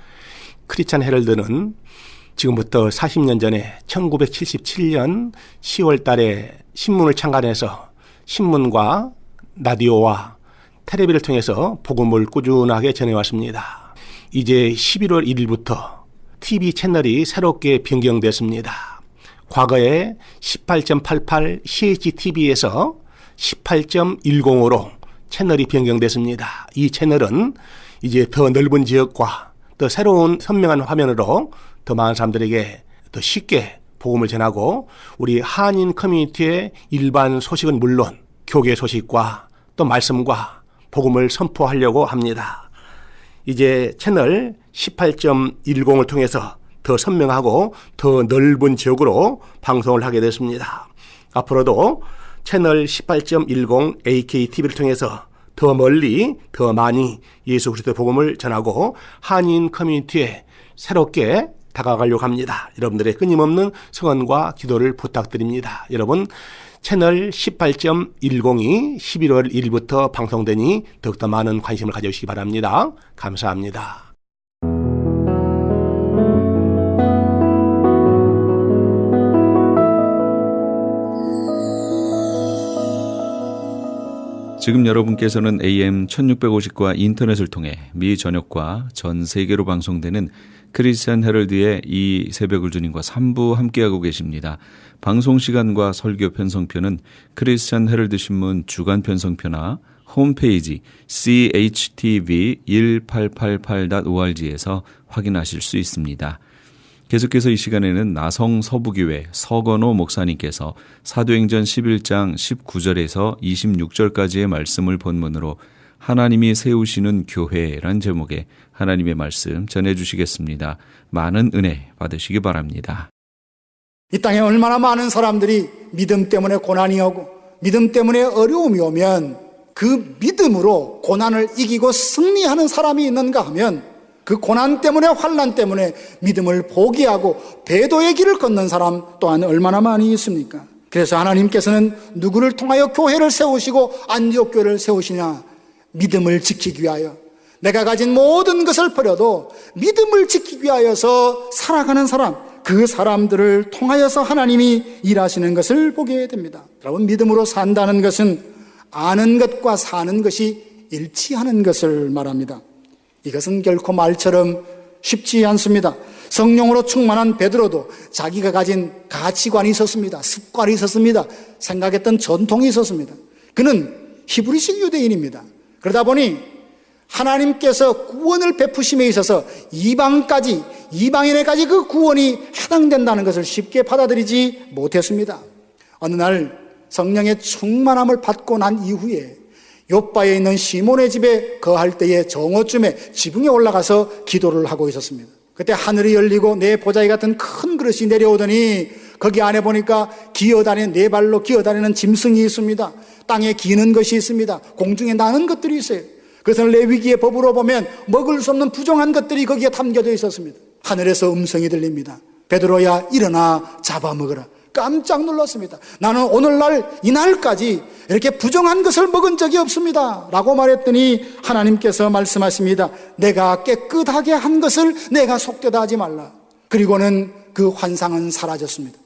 크리스찬 헤럴드는 지금부터 40년 전에 1977년 10월 달에 신문을 창간해서 신문과 라디오와 텔레비를 통해서 복음을 꾸준하게 전해왔습니다. 이제 11월 1일부터 TV 채널이 새롭게 변경됐습니다. 과거에 18.88 CHTV에서 18.10으로 채널이 변경됐습니다. 이 채널은 이제 더 넓은 지역과 더 새로운 선명한 화면으로 더 많은 사람들에게 더 쉽게 복음을 전하고 우리 한인 커뮤니티의 일반 소식은 물론 교계 소식과 또 말씀과 복음을 선포하려고 합니다. 이제 채널 18.10을 통해서 더 선명하고 더 넓은 지역으로 방송을 하게 됐습니다. 앞으로도 채널 18.10 AKTV를 통해서 더 멀리 더 많이 예수 그리스도의 복음을 전하고 한인 커뮤니티에 새롭게 다가가려고 합니다. 여러분들의 끊임없는 성원과 기도를 부탁드립니다. 여러분 채널 18.10이 11월 1일부터 방송되니 더욱더 많은 관심을 가져주시기 바랍니다. 감사합니다. 지금 여러분께서는 AM 1650과 인터넷을 통해 미 전역과 전 세계로 방송되는 크리스찬 헤럴드의 이 새벽을 주님과 3부 함께하고 계십니다. 방송 시간과 설교 편성표는 크리스찬 헤럴드 신문 주간 편성표나 홈페이지 chtv1888.org에서 확인하실 수 있습니다. 계속해서 이 시간에는 나성 서부교회 서건호 목사님께서 사도행전 11장 19절에서 26절까지의 말씀을 본문으로 하나님이 세우시는 교회란 제목의 하나님의 말씀 전해주시겠습니다. 많은 은혜 받으시기 바랍니다. 이 땅에 얼마나 많은 사람들이 믿음 때문에 고난이 오고 믿음 때문에 어려움이 오면 그 믿음으로 고난을 이기고 승리하는 사람이 있는가 하면 그 고난 때문에 환난 때문에 믿음을 포기하고 배도의 길을 걷는 사람 또한 얼마나 많이 있습니까? 그래서 하나님께서는 누구를 통하여 교회를 세우시고 안디옥 교회를 세우시냐? 믿음을 지키기 위하여 내가 가진 모든 것을 버려도 믿음을 지키기 위하여서 살아가는 사람, 그 사람들을 통하여서 하나님이 일하시는 것을 보게 됩니다. 여러분, 믿음으로 산다는 것은 아는 것과 사는 것이 일치하는 것을 말합니다. 이것은 결코 말처럼 쉽지 않습니다. 성령으로 충만한 베드로도 자기가 가진 가치관이 있었습니다. 습관이 있었습니다. 생각했던 전통이 있었습니다. 그는 히브리식 유대인입니다. 그러다 보니 하나님께서 구원을 베푸심에 있어서 이방인에까지 그 구원이 해당된다는 것을 쉽게 받아들이지 못했습니다. 어느 날 성령의 충만함을 받고 난 이후에 요바에 있는 시몬의 집에 거할 때에 정오쯤에 지붕에 올라가서 기도를 하고 있었습니다. 그때 하늘이 열리고 내 보자기 같은 큰 그릇이 내려오더니 거기 안에 보니까 네 발로 기어다니는 짐승이 있습니다. 땅에 기는 것이 있습니다. 공중에 나는 것들이 있어요. 그것은 레위기의 법으로 보면 먹을 수 없는 부정한 것들이 거기에 담겨져 있었습니다. 하늘에서 음성이 들립니다. 베드로야, 일어나 잡아먹으라. 깜짝 놀랐습니다. 나는 오늘날 이날까지 이렇게 부정한 것을 먹은 적이 없습니다 라고 말했더니 하나님께서 말씀하십니다. 내가 깨끗하게 한 것을 내가 속되다 하지 말라. 그리고는 그 환상은 사라졌습니다.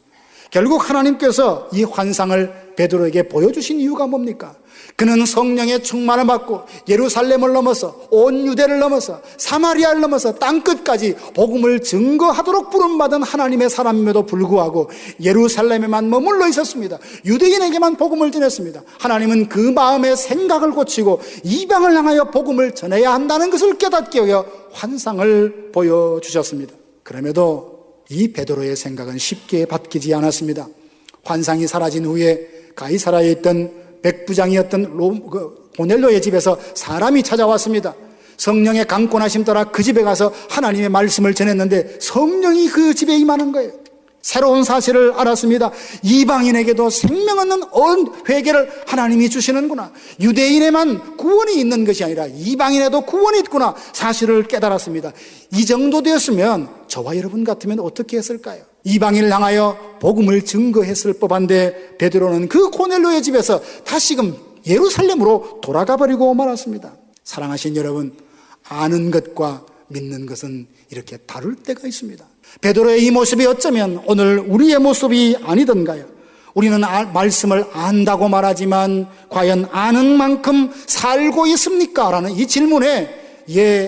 결국 하나님께서 이 환상을 베드로에게 보여주신 이유가 뭡니까? 그는 성령의 충만을 받고 예루살렘을 넘어서 온 유대를 넘어서 사마리아를 넘어서 땅끝까지 복음을 증거하도록 부름받은 하나님의 사람임에도 불구하고 예루살렘에만 머물러 있었습니다. 유대인에게만 복음을 전했습니다. 하나님은 그 마음의 생각을 고치고 이방을 향하여 복음을 전해야 한다는 것을 깨닫게 하여 환상을 보여주셨습니다. 그럼에도 이 베드로의 생각은 쉽게 바뀌지 않았습니다. 환상이 사라진 후에 가이사라에 있던 백부장이었던 고넬료의 집에서 사람이 찾아왔습니다. 성령의 강권하심 따라 그 집에 가서 하나님의 말씀을 전했는데 성령이 그 집에 임하는 거예요. 새로운 사실을 알았습니다. 이방인에게도 생명 없는 회개를 하나님이 주시는구나. 유대인에만 구원이 있는 것이 아니라 이방인에도 구원이 있구나 사실을 깨달았습니다. 이 정도 되었으면 저와 여러분 같으면 어떻게 했을까요? 이방인을 향하여 복음을 증거했을 법한데 베드로는 그 고넬료의 집에서 다시금 예루살렘으로 돌아가 버리고 말았습니다. 사랑하신 여러분, 아는 것과 믿는 것은 이렇게 다를 때가 있습니다. 베드로의 이 모습이 어쩌면 오늘 우리의 모습이 아니던가요? 우리는 말씀을 안다고 말하지만 과연 아는 만큼 살고 있습니까? 라는 이 질문에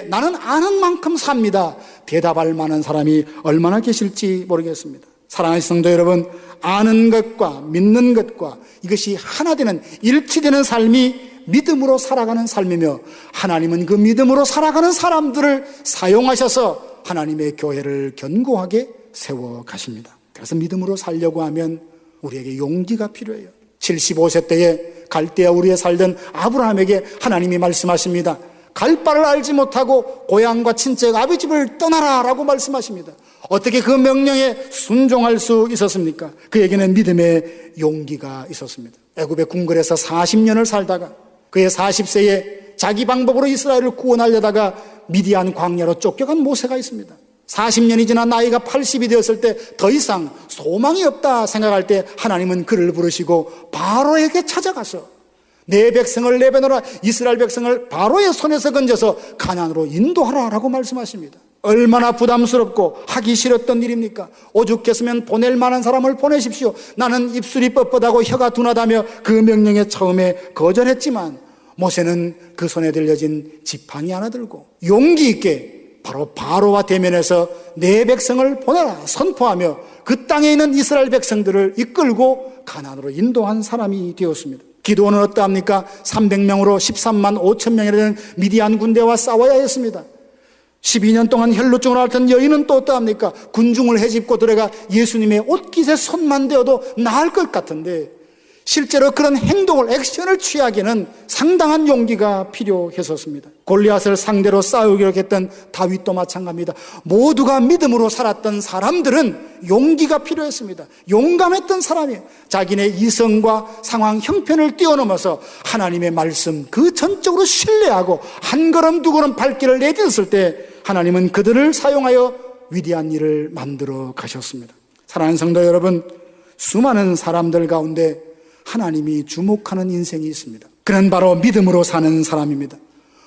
나는 아는 만큼 삽니다 대답할 만한 사람이 얼마나 계실지 모르겠습니다. 사랑하는 성도 여러분, 아는 것과 믿는 것과 이것이 하나 되는 일치되는 삶이 믿음으로 살아가는 삶이며 하나님은 그 믿음으로 살아가는 사람들을 사용하셔서 하나님의 교회를 견고하게 세워 가십니다. 그래서 믿음으로 살려고 하면 우리에게 용기가 필요해요. 75세 때에 갈대아 우리에 살던 아브라함에게 하나님이 말씀하십니다. 갈 바를 알지 못하고 고향과 친척 아비 집을 떠나라 라고 말씀하십니다. 어떻게 그 명령에 순종할 수 있었습니까? 그에게는 믿음의 용기가 있었습니다. 애굽의 궁궐에서 40년을 살다가 그의 40세에 자기 방법으로 이스라엘을 구원하려다가 미디안 광야로 쫓겨간 모세가 있습니다. 40년이 지나 나이가 80이 되었을 때 더 이상 소망이 없다 생각할 때 하나님은 그를 부르시고 바로에게 찾아가서 내 백성을 내보내라, 이스라엘 백성을 바로의 손에서 건져서 가나안으로 인도하라 라고 말씀하십니다. 얼마나 부담스럽고 하기 싫었던 일입니까? 오죽했으면 보낼 만한 사람을 보내십시오. 나는 입술이 뻣뻣하고 혀가 둔하다며 그 명령에 처음에 거절했지만 모세는 그 손에 들려진 지팡이 하나 들고 용기 있게 바로 바로와 대면해서 내 백성을 보내라 선포하며 그 땅에 있는 이스라엘 백성들을 이끌고 가나안으로 인도한 사람이 되었습니다. 기도원은 어떠합니까? 300명으로 13만 5천 명이나 되는 미디안 군대와 싸워야 했습니다. 12년 동안 혈루증을 앓던 여인은 또 어떠합니까? 군중을 헤집고 들어가 예수님의 옷깃에 손만 대어도 나을 것 같은데 실제로 그런 행동을 액션을 취하기에는 상당한 용기가 필요했었습니다. 골리앗을 상대로 싸우기로 했던 다윗도 마찬가지입니다. 모두가 믿음으로 살았던 사람들은 용기가 필요했습니다. 용감했던 사람이에요. 자기네 이성과 상황 형편을 뛰어넘어서 하나님의 말씀 그 전적으로 신뢰하고 한 걸음 두 걸음 발길을 내딛었을 때 하나님은 그들을 사용하여 위대한 일을 만들어 가셨습니다. 사랑하는 성도 여러분, 수많은 사람들 가운데 하나님이 주목하는 인생이 있습니다. 그는 바로 믿음으로 사는 사람입니다.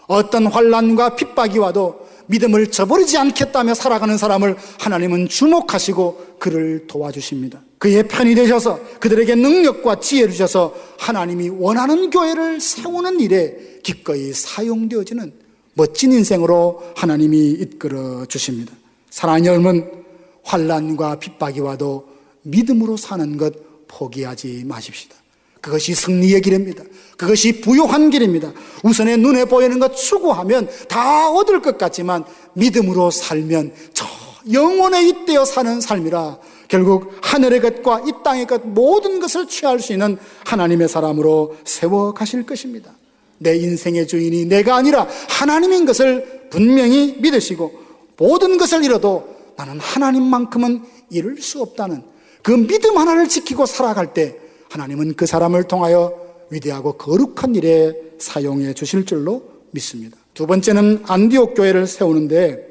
어떤 환난과 핍박이 와도 믿음을 저버리지 않겠다며 살아가는 사람을 하나님은 주목하시고 그를 도와주십니다. 그의 편이 되셔서 그들에게 능력과 지혜를 주셔서 하나님이 원하는 교회를 세우는 일에 기꺼이 사용되어지는 멋진 인생으로 하나님이 이끌어 주십니다. 사랑하는 여러분, 환난과 핍박이 와도 믿음으로 사는 것 포기하지 마십시다. 그것이 승리의 길입니다. 그것이 부요한 길입니다. 우선에 눈에 보이는 것 추구하면 다 얻을 것 같지만 믿음으로 살면 저 영원에 잇대어 사는 삶이라 결국 하늘의 것과 이 땅의 것 모든 것을 취할 수 있는 하나님의 사람으로 세워 가실 것입니다. 내 인생의 주인이 내가 아니라 하나님인 것을 분명히 믿으시고 모든 것을 잃어도 나는 하나님만큼은 잃을 수 없다는 그 믿음 하나를 지키고 살아갈 때 하나님은 그 사람을 통하여 위대하고 거룩한 일에 사용해 주실 줄로 믿습니다. 두 번째는 안디옥 교회를 세우는데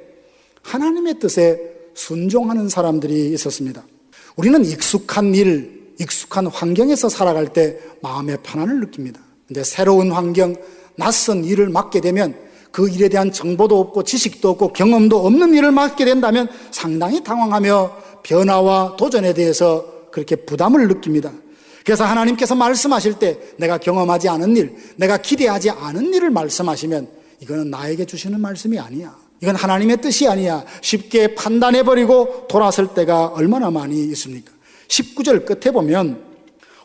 하나님의 뜻에 순종하는 사람들이 있었습니다. 우리는 익숙한 일, 익숙한 환경에서 살아갈 때 마음의 편안을 느낍니다. 근데 새로운 환경, 낯선 일을 맡게 되면 그 일에 대한 정보도 없고 지식도 없고 경험도 없는 일을 맡게 된다면 상당히 당황하며 변화와 도전에 대해서 그렇게 부담을 느낍니다. 그래서 하나님께서 말씀하실 때 내가 경험하지 않은 일, 내가 기대하지 않은 일을 말씀하시면 이거는 나에게 주시는 말씀이 아니야. 이건 하나님의 뜻이 아니야. 쉽게 판단해버리고 돌아설 때가 얼마나 많이 있습니까? 19절 끝에 보면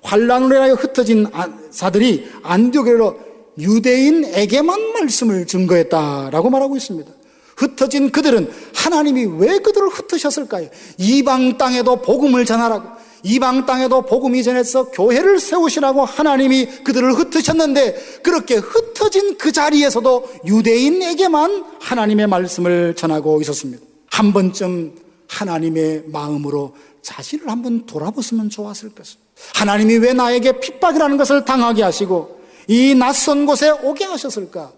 환난으로 인하여 흩어진 자들이 안디옥으로 유대인에게만 말씀을 증거했다라고 말하고 있습니다. 흩어진 그들은 하나님이 왜 그들을 흩으셨을까요? 이방 땅에도 복음을 전하라고, 이방 땅에도 복음이 전해서 교회를 세우시라고 하나님이 그들을 흩으셨는데 그렇게 흩어진 그 자리에서도 유대인에게만 하나님의 말씀을 전하고 있었습니다. 한 번쯤 하나님의 마음으로 자신을 한번 돌아보시면 좋았을 것입니다. 하나님이 왜 나에게 핍박이라는 것을 당하게 하시고 이 낯선 곳에 오게 하셨을까?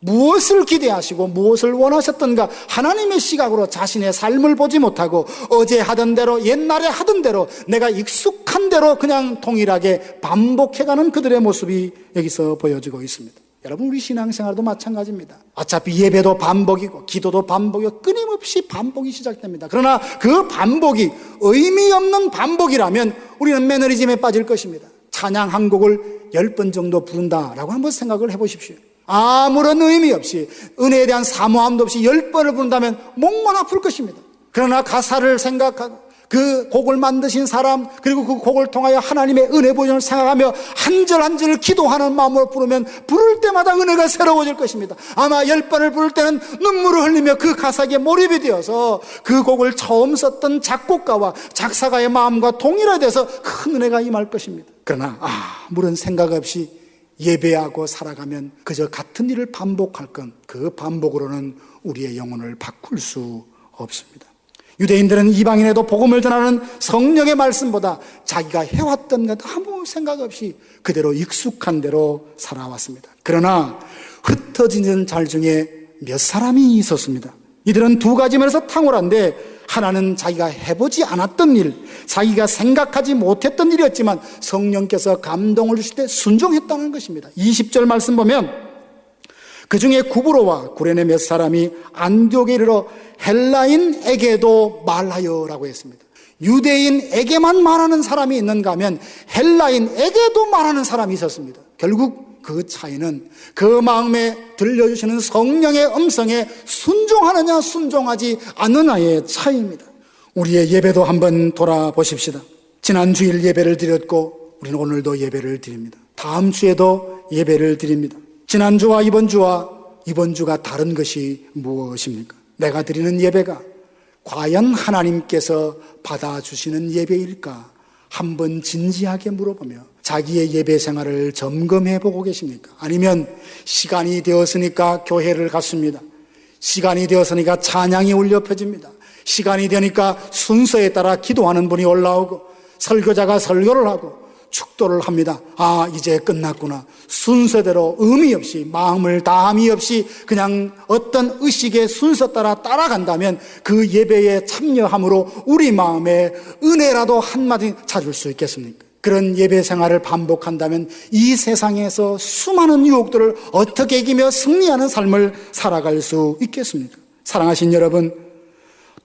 무엇을 기대하시고 무엇을 원하셨던가? 하나님의 시각으로 자신의 삶을 보지 못하고 어제 하던 대로, 옛날에 하던 대로, 내가 익숙한 대로 그냥 동일하게 반복해가는 그들의 모습이 여기서 보여지고 있습니다. 여러분, 우리 신앙생활도 마찬가지입니다. 어차피 예배도 반복이고 기도도 반복이고 끊임없이 반복이 시작됩니다. 그러나 그 반복이 의미 없는 반복이라면 우리는 매너리즘에 빠질 것입니다. 찬양 한 곡을 10번 정도 부른다라고 한번 생각을 해보십시오. 아무런 의미 없이, 은혜에 대한 사모함도 없이 10번을 부른다면 목만 아플 것입니다. 그러나 가사를 생각하고 그 곡을 만드신 사람, 그리고 그 곡을 통하여 하나님의 은혜 보존을 생각하며 한 절 한 절을 기도하는 마음으로 부르면 부를 때마다 은혜가 새로워질 것입니다. 아마 10번을 부를 때는 눈물을 흘리며 그 가사에 몰입이 되어서 그 곡을 처음 썼던 작곡가와 작사가의 마음과 동일화돼서 큰 은혜가 임할 것입니다. 그러나 아무런 생각 없이 예배하고 살아가면 그저 같은 일을 반복할 건 그 반복으로는 우리의 영혼을 바꿀 수 없습니다. 유대인들은 이방인에도 복음을 전하는 성령의 말씀보다 자기가 해왔던 것 아무 생각 없이 그대로 익숙한 대로 살아왔습니다. 그러나 흩어지는 자 중에 몇 사람이 있었습니다. 이들은 두 가지 면에서 탁월한데 하나는 자기가 해보지 않았던 일, 자기가 생각하지 못했던 일이었지만 성령께서 감동을 주실 때 순종했다는 것입니다. 20절 말씀 보면 그 중에 구브로와 구레네 몇 사람이 안디옥에 이르러 헬라인에게도 말하여라고 했습니다. 유대인에게만 말하는 사람이 있는가 하면 헬라인에게도 말하는 사람이 있었습니다. 결국 그 차이는 그 마음에 들려주시는 성령의 음성에 순종하느냐 순종하지 않느냐의 차이입니다. 우리의 예배도 한번 돌아보십시다. 지난 주일 예배를 드렸고 우리는 오늘도 예배를 드립니다. 다음 주에도 예배를 드립니다. 지난주와 이번 주가 다른 것이 무엇입니까? 내가 드리는 예배가 과연 하나님께서 받아주시는 예배일까? 한번 진지하게 물어보며 자기의 예배 생활을 점검해 보고 계십니까? 아니면 시간이 되었으니까 교회를 갔습니다. 시간이 되었으니까 찬양이 울려 펴집니다. 시간이 되니까 순서에 따라 기도하는 분이 올라오고 설교자가 설교를 하고 축도를 합니다. 이제 끝났구나. 순서대로 의미 없이, 마음을 다함이 없이 그냥 어떤 의식의 순서 따라 따라간다면 그 예배에 참여함으로 우리 마음에 은혜라도 한마디 찾을 수 있겠습니까? 그런 예배 생활을 반복한다면 이 세상에서 수많은 유혹들을 어떻게 이기며 승리하는 삶을 살아갈 수 있겠습니까? 사랑하신 여러분,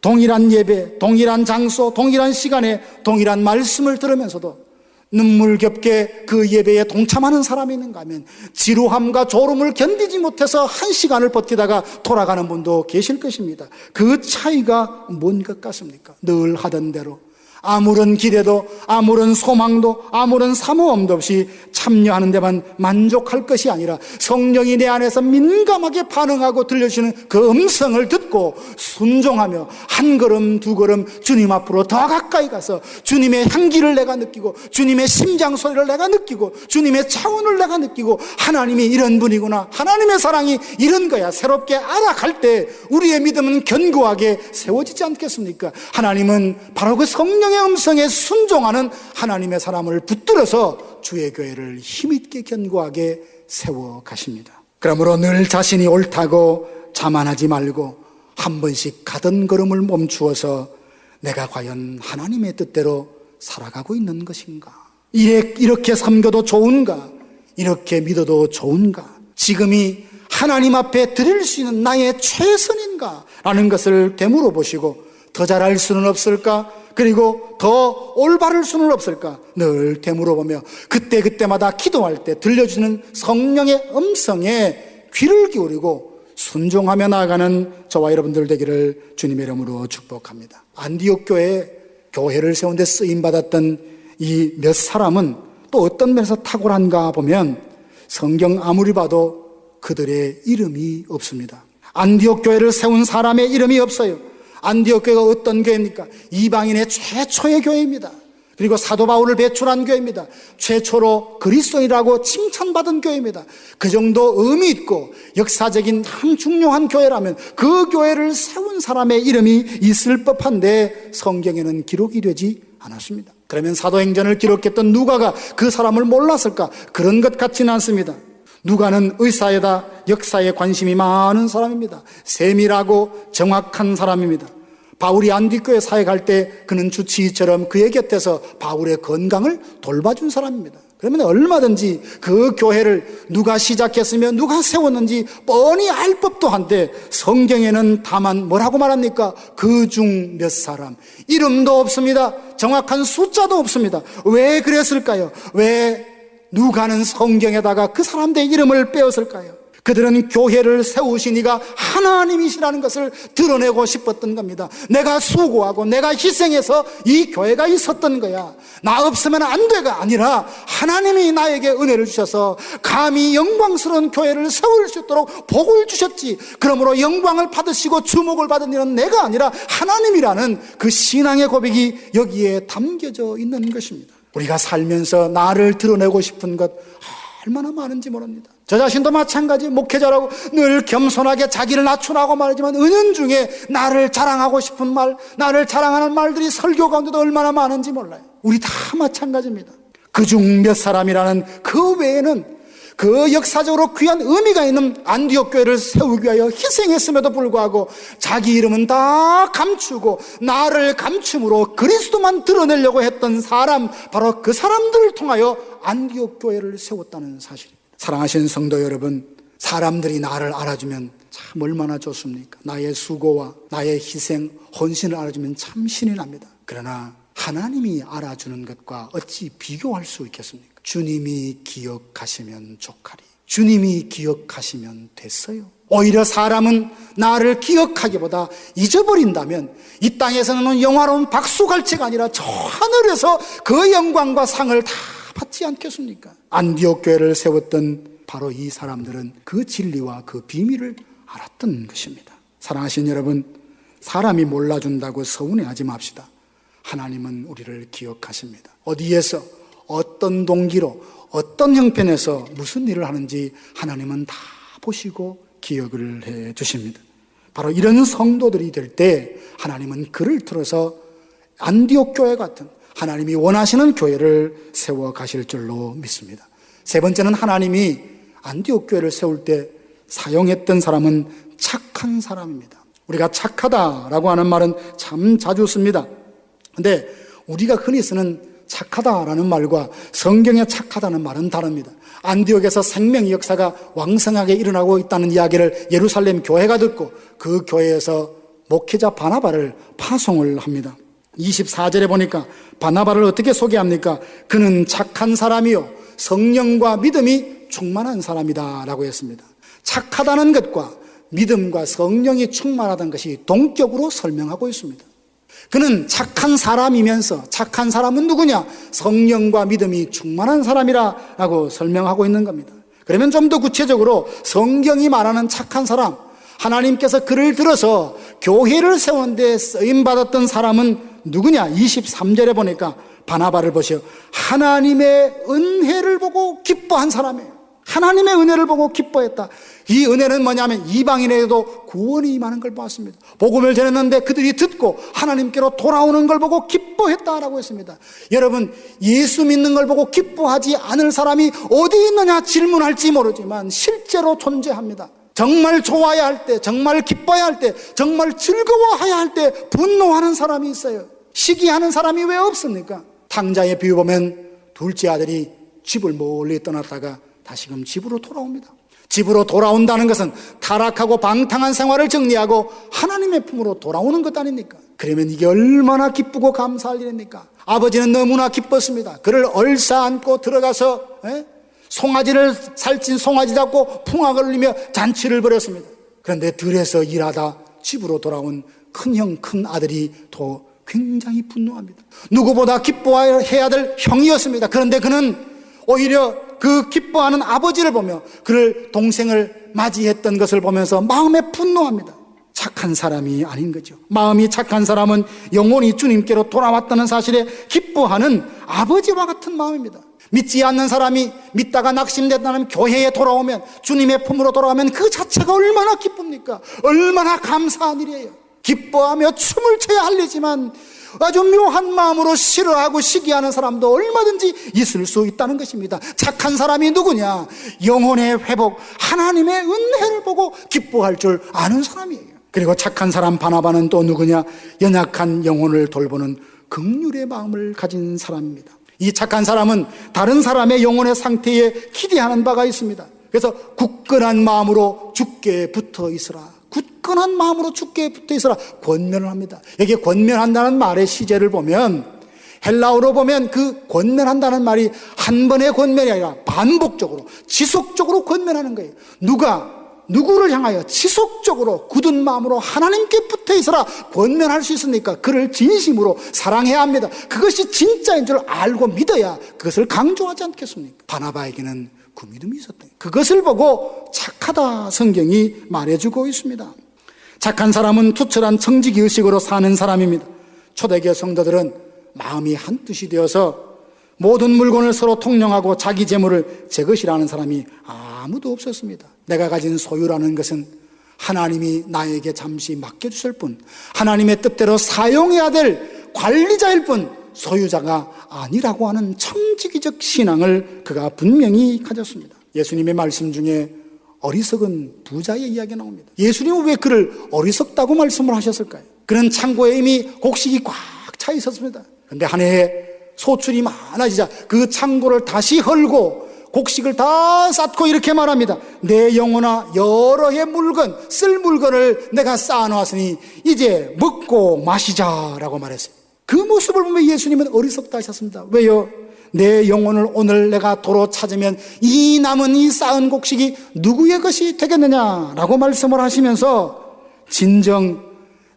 동일한 예배, 동일한 장소, 동일한 시간에 동일한 말씀을 들으면서도 눈물겹게 그 예배에 동참하는 사람이 있는가 하면 지루함과 졸음을 견디지 못해서 한 시간을 버티다가 돌아가는 분도 계실 것입니다. 그 차이가 뭔 것 같습니까? 늘 하던 대로 아무런 기대도, 아무런 소망도, 아무런 사모함도 없이 참여하는 데만 만족할 것이 아니라 성령이 내 안에서 민감하게 반응하고 들려주시는 그 음성을 듣고 순종하며 한 걸음 두 걸음 주님 앞으로 더 가까이 가서 주님의 향기를 내가 느끼고 주님의 심장 소리를 내가 느끼고 주님의 차원을 내가 느끼고 하나님이 이런 분이구나, 하나님의 사랑이 이런 거야 새롭게 알아갈 때 우리의 믿음은 견고하게 세워지지 않겠습니까? 하나님은 바로 그 성령의 음성에 순종하는 하나님의 사람을 붙들어서 주의 교회를 힘있게 견고하게 세워 가십니다. 그러므로 늘 자신이 옳다고 자만하지 말고 한 번씩 가던 걸음을 멈추어서 내가 과연 하나님의 뜻대로 살아가고 있는 것인가? 이렇게 섬겨도 좋은가? 이렇게 믿어도 좋은가? 지금이 하나님 앞에 드릴 수 있는 나의 최선인가? 라는 것을 되물어 보시고 더 잘할 수는 없을까? 그리고 더 올바를 수는 없을까? 늘 되물어보며 그때마다 기도할 때 들려주는 성령의 음성에 귀를 기울이고 순종하며 나아가는 저와 여러분들 되기를 주님의 이름으로 축복합니다. 안디옥 교회를 세운 데 쓰임받았던 이 몇 사람은 또 어떤 면에서 탁월한가 보면 성경 아무리 봐도 그들의 이름이 없습니다. 안디옥 교회를 세운 사람의 이름이 없어요. 안디옥 교회가 어떤 교회입니까? 이방인의 최초의 교회입니다. 그리고 사도 바울을 배출한 교회입니다. 최초로 그리스도인이라고 칭찬받은 교회입니다. 그 정도 의미 있고 역사적인 한 중요한 교회라면 그 교회를 세운 사람의 이름이 있을 법한데 성경에는 기록이 되지 않았습니다. 그러면 사도행전을 기록했던 누가가 그 사람을 몰랐을까? 그런 것 같지는 않습니다. 누가는 의사에다 역사에 관심이 많은 사람입니다. 세밀하고 정확한 사람입니다. 바울이 안디옥교회 사역할 때 그는 주치의처럼 그의 곁에서 바울의 건강을 돌봐준 사람입니다. 그러면 얼마든지 그 교회를 누가 시작했으며 누가 세웠는지 뻔히 알 법도 한데 성경에는 다만 뭐라고 말합니까? 그 중 몇 사람, 이름도 없습니다. 정확한 숫자도 없습니다. 왜 그랬을까요? 왜 누가는 성경에다가 그 사람들의 이름을 빼었을까요? 그들은 교회를 세우신 이가 하나님이시라는 것을 드러내고 싶었던 겁니다. 내가 수고하고 내가 희생해서 이 교회가 있었던 거야. 나 없으면 안 돼가 아니라 하나님이 나에게 은혜를 주셔서 감히 영광스러운 교회를 세울 수 있도록 복을 주셨지. 그러므로 영광을 받으시고 주목을 받은 일은 내가 아니라 하나님이라는 그 신앙의 고백이 여기에 담겨져 있는 것입니다. 우리가 살면서 나를 드러내고 싶은 것 얼마나 많은지 모릅니다. 저 자신도 마찬가지. 목회자라고 늘 겸손하게 자기를 낮추라고 말하지만 은연중에 나를 자랑하고 싶은 말, 나를 자랑하는 말들이 설교 가운데도 얼마나 많은지 몰라요. 우리 다 마찬가지입니다. 그중 몇 사람이라는 그 외에는 그 역사적으로 귀한 의미가 있는 안디옥 교회를 세우기 위하여 희생했음에도 불구하고 자기 이름은 다 감추고 나를 감춤으로 그리스도만 드러내려고 했던 사람, 바로 그 사람들을 통하여 안디옥 교회를 세웠다는 사실입니다. 사랑하시는 성도 여러분, 사람들이 나를 알아주면 참 얼마나 좋습니까? 나의 수고와 나의 희생, 헌신을 알아주면 참 신이 납니다. 그러나 하나님이 알아주는 것과 어찌 비교할 수 있겠습니까? 주님이 기억하시면 족하리. 주님이 기억하시면 됐어요. 오히려 사람은 나를 기억하기보다 잊어버린다면 이 땅에서는 영화로운 박수갈채가 아니라 저 하늘에서 그 영광과 상을 다 받지 않겠습니까? 안디옥 교회를 세웠던 바로 이 사람들은 그 진리와 그 비밀을 알았던 것입니다. 사랑하시는 여러분, 사람이 몰라준다고 서운해하지 맙시다. 하나님은 우리를 기억하십니다. 어디에서 어떤 동기로 어떤 형편에서 무슨 일을 하는지 하나님은 다 보시고 기억을 해 주십니다. 바로 이런 성도들이 될 때 하나님은 그를 틀어서 안디옥 교회 같은 하나님이 원하시는 교회를 세워 가실 줄로 믿습니다. 세 번째는 하나님이 안디옥 교회를 세울 때 사용했던 사람은 착한 사람입니다. 우리가 착하다라고 하는 말은 참 자주 씁니다. 근데 우리가 흔히 쓰는 착하다라는 말과 성경의 착하다는 말은 다릅니다. 안디옥에서 생명의 역사가 왕성하게 일어나고 있다는 이야기를 예루살렘 교회가 듣고 그 교회에서 목회자 바나바를 파송을 합니다. 24절에 보니까 바나바를 어떻게 소개합니까? 그는 착한 사람이요 성령과 믿음이 충만한 사람이다 라고 했습니다. 착하다는 것과 믿음과 성령이 충만하다는 것이 동격으로 설명하고 있습니다. 그는 착한 사람이면서 착한 사람은 누구냐? 성령과 믿음이 충만한 사람이라고 설명하고 있는 겁니다. 그러면 좀 더 구체적으로 성경이 말하는 착한 사람, 하나님께서 그를 들어서 교회를 세우는데 쓰임받았던 사람은 누구냐? 23절에 보니까 바나바를 보시오. 하나님의 은혜를 보고 기뻐한 사람이에요. 하나님의 은혜를 보고 기뻐했다. 이 은혜는 뭐냐면 이방인에게도 구원이 임하는 걸 보았습니다. 복음을 전했는데 그들이 듣고 하나님께로 돌아오는 걸 보고 기뻐했다라고 했습니다. 여러분, 예수 믿는 걸 보고 기뻐하지 않을 사람이 어디 있느냐 질문할지 모르지만 실제로 존재합니다. 정말 좋아야 할 때, 정말 기뻐야 할 때, 정말 즐거워해야 할 때 분노하는 사람이 있어요. 시기하는 사람이 왜 없습니까? 탕자의 비유 보면 둘째 아들이 집을 멀리 떠났다가 다시금 집으로 돌아옵니다. 집으로 돌아온다는 것은 타락하고 방탕한 생활을 정리하고 하나님의 품으로 돌아오는 것 아닙니까? 그러면 이게 얼마나 기쁘고 감사할 일입니까? 아버지는 너무나 기뻤습니다. 그를 얼싸안고 들어가서 송아지를 살찐 송아지 잡고 풍악을 울리며 잔치를 벌였습니다. 그런데 들에서 일하다 집으로 돌아온 큰형 큰아들이 더 굉장히 분노합니다. 누구보다 기뻐해야 될 형이었습니다. 그런데 그는 오히려 그 기뻐하는 아버지를 보며 그를 동생을 맞이했던 것을 보면서 마음에 분노합니다. 착한 사람이 아닌 거죠. 마음이 착한 사람은 영원히 주님께로 돌아왔다는 사실에 기뻐하는 아버지와 같은 마음입니다. 믿지 않는 사람이 믿다가 낙심됐다는 교회에 돌아오면, 주님의 품으로 돌아오면 그 자체가 얼마나 기쁩니까? 얼마나 감사한 일이에요. 기뻐하며 춤을 춰야 할 일이지만 아주 묘한 마음으로 싫어하고 시기하는 사람도 얼마든지 있을 수 있다는 것입니다. 착한 사람이 누구냐? 영혼의 회복, 하나님의 은혜를 보고 기뻐할 줄 아는 사람이에요. 그리고 착한 사람 바나바는 또 누구냐? 연약한 영혼을 돌보는 긍휼의 마음을 가진 사람입니다. 이 착한 사람은 다른 사람의 영혼의 상태에 기대하는 바가 있습니다. 그래서 굳건한 마음으로 주께 붙어 있으라. 굳건한 마음으로 주께 붙어 있으라 권면을 합니다. 여기 권면한다는 말의 시제를 보면, 헬라어로 보면 그 권면한다는 말이 한 번의 권면이 아니라 반복적으로 지속적으로 권면하는 거예요. 누구를 향하여 지속적으로 굳은 마음으로 하나님께 붙어 있으라 권면할 수 있으니까 그를 진심으로 사랑해야 합니다. 그것이 진짜인 줄 알고 믿어야 그것을 강조하지 않겠습니까? 바나바에게는 그 믿음이 있었다. 그것을 보고 착하다 성경이 말해주고 있습니다. 착한 사람은 투철한 청지기 의식으로 사는 사람입니다. 초대교회 성도들은 마음이 한뜻이 되어서 모든 물건을 서로 통용하고 자기 재물을 제 것이라는 사람이 아무도 없었습니다. 내가 가진 소유라는 것은 하나님이 나에게 잠시 맡겨주실 뿐, 하나님의 뜻대로 사용해야 될 관리자일 뿐 소유자가 아니라고 하는 청지기적 신앙을 그가 분명히 가졌습니다. 예수님의 말씀 중에 어리석은 부자의 이야기가 나옵니다. 예수님은 왜 그를 어리석다고 말씀을 하셨을까요? 그는 창고에 이미 곡식이 꽉 차 있었습니다. 그런데 한 해에 소출이 많아지자 그 창고를 다시 헐고 곡식을 다 쌓고 이렇게 말합니다. 내 영혼아, 여러 해 물건, 쓸 물건을 내가 쌓아놓았으니 이제 먹고 마시자라고 말했어요. 그 모습을 보면 예수님은 어리석다 하셨습니다. 왜요? 내 영혼을 오늘 내가 도로 찾으면 이 남은 이 쌓은 곡식이 누구의 것이 되겠느냐라고 말씀을 하시면서 진정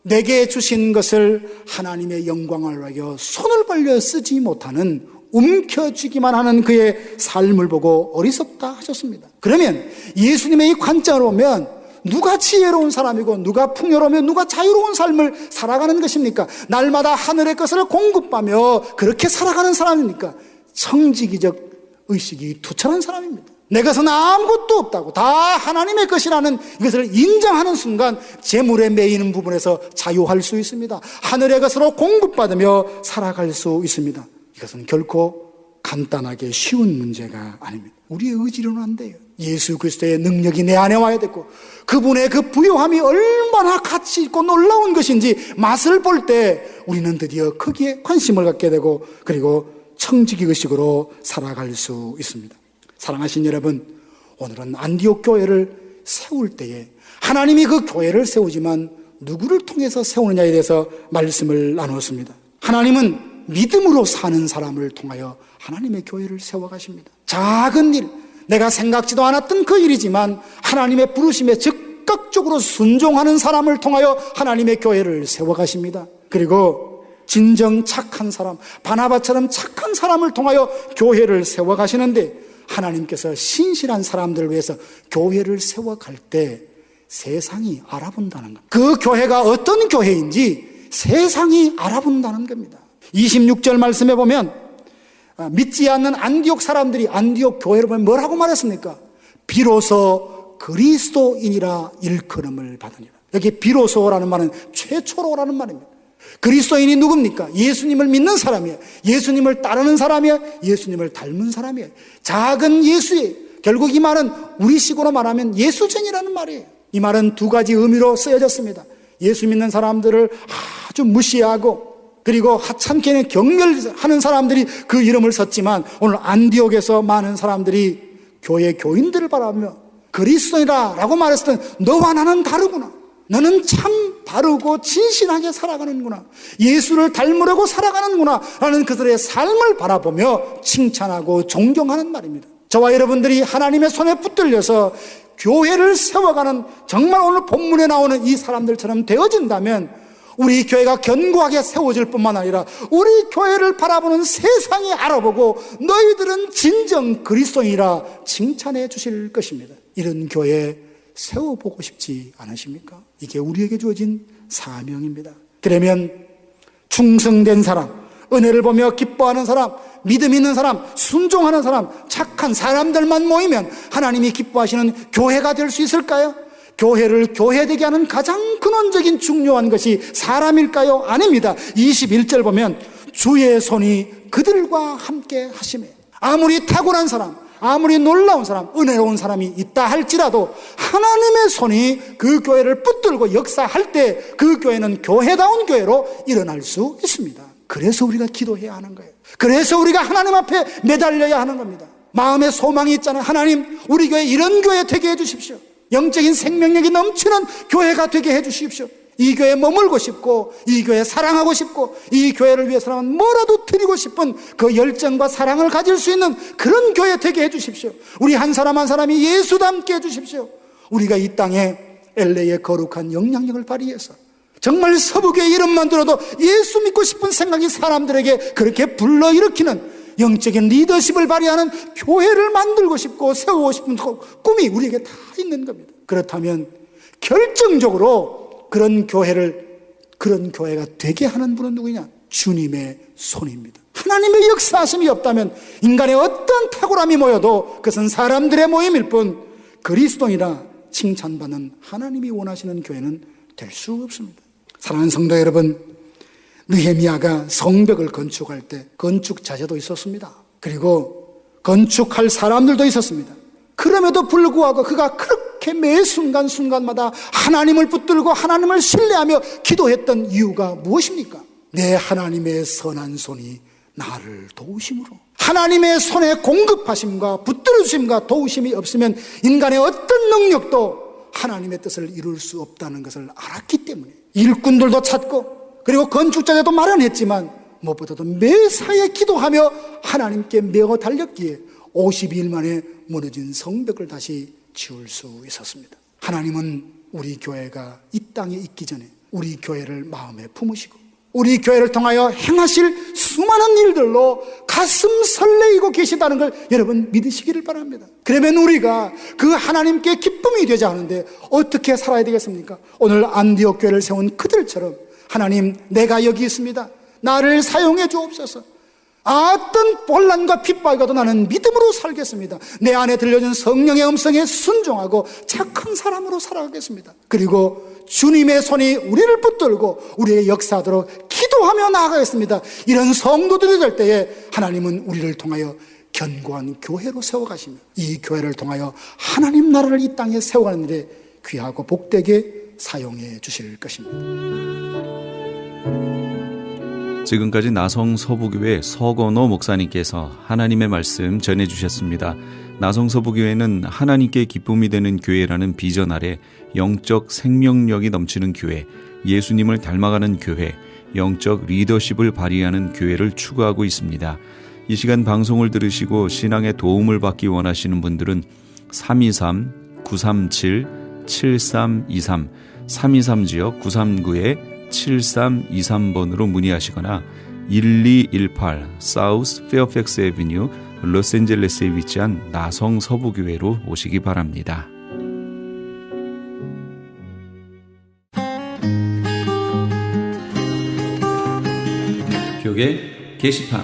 내게 주신 것을 하나님의 영광을 위하여 손을 벌려 쓰지 못하는, 움켜쥐기만 하는 그의 삶을 보고 어리석다 하셨습니다. 그러면 예수님의 이 관점을 보면 누가 지혜로운 사람이고 누가 풍요로우며 누가 자유로운 삶을 살아가는 것입니까? 날마다 하늘의 것을 공급하며 그렇게 살아가는 사람입니까? 청지기적 의식이 투철한 사람입니다. 내 것은 아무것도 없다고, 다 하나님의 것이라는 이것을 인정하는 순간 재물에 매이는 부분에서 자유할 수 있습니다. 하늘의 것으로 공급받으며 살아갈 수 있습니다. 이것은 결코 간단하게 쉬운 문제가 아닙니다. 우리의 의지로는 안 돼요. 예수 그리스도의 능력이 내 안에 와야 되고 그분의 그 부요함이 얼마나 가치 있고 놀라운 것인지 맛을 볼 때 우리는 드디어 거기에 관심을 갖게 되고 그리고 청지기 의식으로 살아갈 수 있습니다. 사랑하신 여러분, 오늘은 안디옥 교회를 세울 때에 하나님이 그 교회를 세우지만 누구를 통해서 세우느냐에 대해서 말씀을 나누었습니다. 하나님은 믿음으로 사는 사람을 통하여 하나님의 교회를 세워가십니다. 작은 일, 내가 생각지도 않았던 그 일이지만 하나님의 부르심에 즉각적으로 순종하는 사람을 통하여 하나님의 교회를 세워가십니다. 그리고 진정 착한 사람, 바나바처럼 착한 사람을 통하여 교회를 세워가시는데, 하나님께서 신실한 사람들을 위해서 교회를 세워갈 때 세상이 알아본다는 것. 그 교회가 어떤 교회인지 세상이 알아본다는 겁니다. 26절 말씀에 보면 믿지 않는 안디옥 사람들이 안디옥 교회를 보면 뭐라고 말했습니까? 비로소 그리스도인이라 일컬음을 받으니라. 여기 비로소라는 말은 최초로라는 말입니다. 그리스도인이 누굽니까? 예수님을 믿는 사람이에요. 예수님을 따르는 사람이에요. 예수님을 닮은 아람이에요. 작은 예수예요. 결국 이 말은 우리식으로 말하면 예수쟁이라는 말이에요. 이 말은 두 가지 의미로 쓰여졌습니다. 예수 믿는 사람들을 아주 무시하고, 그리고 하찮게 경멸하는 사람들이 그 이름을 썼지만, 오늘 안디옥에서 많은 사람들이 교회 교인들을 바라보며 그리스도이라 라고 말했을 때 너와 나는 다르구나. 너는 참 바르고 진실하게 살아가는구나. 예수를 닮으려고 살아가는구나 라는 그들의 삶을 바라보며 칭찬하고 존경하는 말입니다. 저와 여러분들이 하나님의 손에 붙들려서 교회를 세워가는, 정말 오늘 본문에 나오는 이 사람들처럼 되어진다면 우리 교회가 견고하게 세워질 뿐만 아니라 우리 교회를 바라보는 세상이 알아보고 너희들은 진정 그리스도인이라 칭찬해 주실 것입니다. 이런 교회 세워보고 싶지 않으십니까? 이게 우리에게 주어진 사명입니다. 그러면 충성된 사람, 은혜를 보며 기뻐하는 사람, 믿음 있는 사람, 순종하는 사람, 착한 사람들만 모이면 하나님이 기뻐하시는 교회가 될 수 있을까요? 교회를 교회되게 하는 가장 근원적인 중요한 것이 사람일까요? 아닙니다. 21절 보면 주의 손이 그들과 함께 하시며, 아무리 탁월한 사람, 아무리 놀라운 사람, 은혜로운 사람이 있다 할지라도 하나님의 손이 그 교회를 붙들고 역사할 때 그 교회는 교회다운 교회로 일어날 수 있습니다. 그래서 우리가 기도해야 하는 거예요. 그래서 우리가 하나님 앞에 매달려야 하는 겁니다. 마음에 소망이 있잖아요. 하나님, 우리 교회 이런 교회 되게 해주십시오. 영적인 생명력이 넘치는 교회가 되게 해주십시오. 이 교회에 머물고 싶고, 이 교회 사랑하고 싶고, 이 교회를 위해서라면 뭐라도 드리고 싶은 그 열정과 사랑을 가질 수 있는 그런 교회 되게 해주십시오. 우리 한 사람 한 사람이 예수 닮게 해주십시오. 우리가 이 땅에 LA의 거룩한 영향력을 발휘해서 정말 서부교회 이름만 들어도 예수 믿고 싶은 생각이 사람들에게 그렇게 불러일으키는 영적인 리더십을 발휘하는 교회를 만들고 싶고 세우고 싶은 꿈이 우리에게 다 있는 겁니다. 그렇다면 결정적으로 그런 교회가 되게 하는 분은 누구냐? 주님의 손입니다. 하나님의 역사하심이 없다면 인간의 어떤 탁월함이 모여도 그것은 사람들의 모임일 뿐 그리스도이라 칭찬받는 하나님이 원하시는 교회는 될 수 없습니다. 사랑하는 성도 여러분, 느헤미야가 성벽을 건축할 때 건축 자재도 있었습니다. 그리고 건축할 사람들도 있었습니다. 그럼에도 불구하고 그가 그렇게 매 순간순간마다 하나님을 붙들고 하나님을 신뢰하며 기도했던 이유가 무엇입니까? 내 하나님의 선한 손이 나를 도우심으로. 하나님의 손에 공급하심과 붙들어주심과 도우심이 없으면 인간의 어떤 능력도 하나님의 뜻을 이룰 수 없다는 것을 알았기 때문에 일꾼들도 찾고, 그리고 건축자재도 마련했지만 무엇보다도 매사에 기도하며 하나님께 매어 달렸기에 52일 만에 무너진 성벽을 다시 지을 수 있었습니다. 하나님은 우리 교회가 이 땅에 있기 전에 우리 교회를 마음에 품으시고 우리 교회를 통하여 행하실 수많은 일들로 가슴 설레이고 계시다는 걸 여러분 믿으시기를 바랍니다. 그러면 우리가 그 하나님께 기쁨이 되자 하는데 어떻게 살아야 되겠습니까? 오늘 안디옥 교회를 세운 그들처럼 하나님, 내가 여기 있습니다. 나를 사용해 주옵소서. 어떤 혼란과 핍박이 가도 나는 믿음으로 살겠습니다. 내 안에 들려준 성령의 음성에 순종하고 착한 사람으로 살아가겠습니다. 그리고 주님의 손이 우리를 붙들고 우리의 역사하도록 기도하며 나아가겠습니다. 이런 성도들이 될 때에 하나님은 우리를 통하여 견고한 교회로 세워가시며 이 교회를 통하여 하나님 나라를 이 땅에 세워가는 일에 귀하고 복되게 사용해 주실 것입니다. 지금까지 나성 서부교회 서건호 목사님께서 하나님의 말씀 전해주셨습니다. 나성 서부교회는 하나님께 기쁨이 되는 교회라는 비전 아래 영적 생명력이 넘치는 교회, 예수님을 닮아가는 교회, 영적 리더십을 발휘하는 교회를 추구하고 있습니다. 이 시간 방송을 들으시고 신앙에 도움을 받기 원하시는 분들은 323-937-7323 323지역 939에 7323번으로 문의하시거나 1218 사우스 페어팩스 애비뉴 로스앤젤레스에 위치한 나성 서부교회로 오시기 바랍니다. 교계 게시판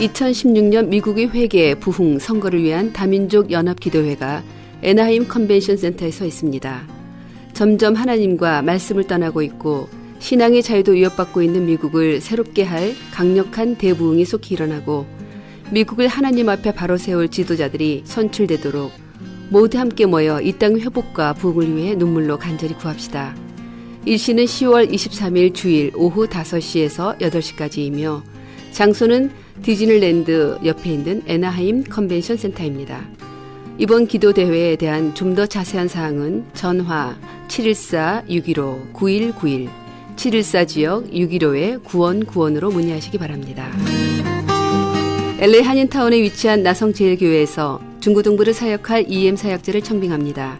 (2016년) 미국의 회계 부흥 선거를 위한 다민족 연합기도회가 애나하임 컨벤션 센터에 서 있습니다. 점점 하나님과 말씀을 떠나고 있고 신앙의 자유도 위협받고 있는 미국을 새롭게 할 강력한 대부흥이 속히 일어나고 미국을 하나님 앞에 바로 세울 지도자들이 선출되도록 모두 함께 모여 이 땅의 회복과 부흥을 위해 눈물로 간절히 구합시다. 일시는 10월 23일 주일 오후 5시에서 8시까지이며 장소는 디즈니랜드 옆에 있는 애나하임 컨벤션 센터입니다. 이번 기도 대회에 대한 좀 더 자세한 사항은 전화 714-615-9191 714 지역 615-9191으로 문의하시기 바랍니다. LA 한인타운에 위치한 나성제일교회에서 중고등부를 사역할 EM 사역자를 청빙합니다.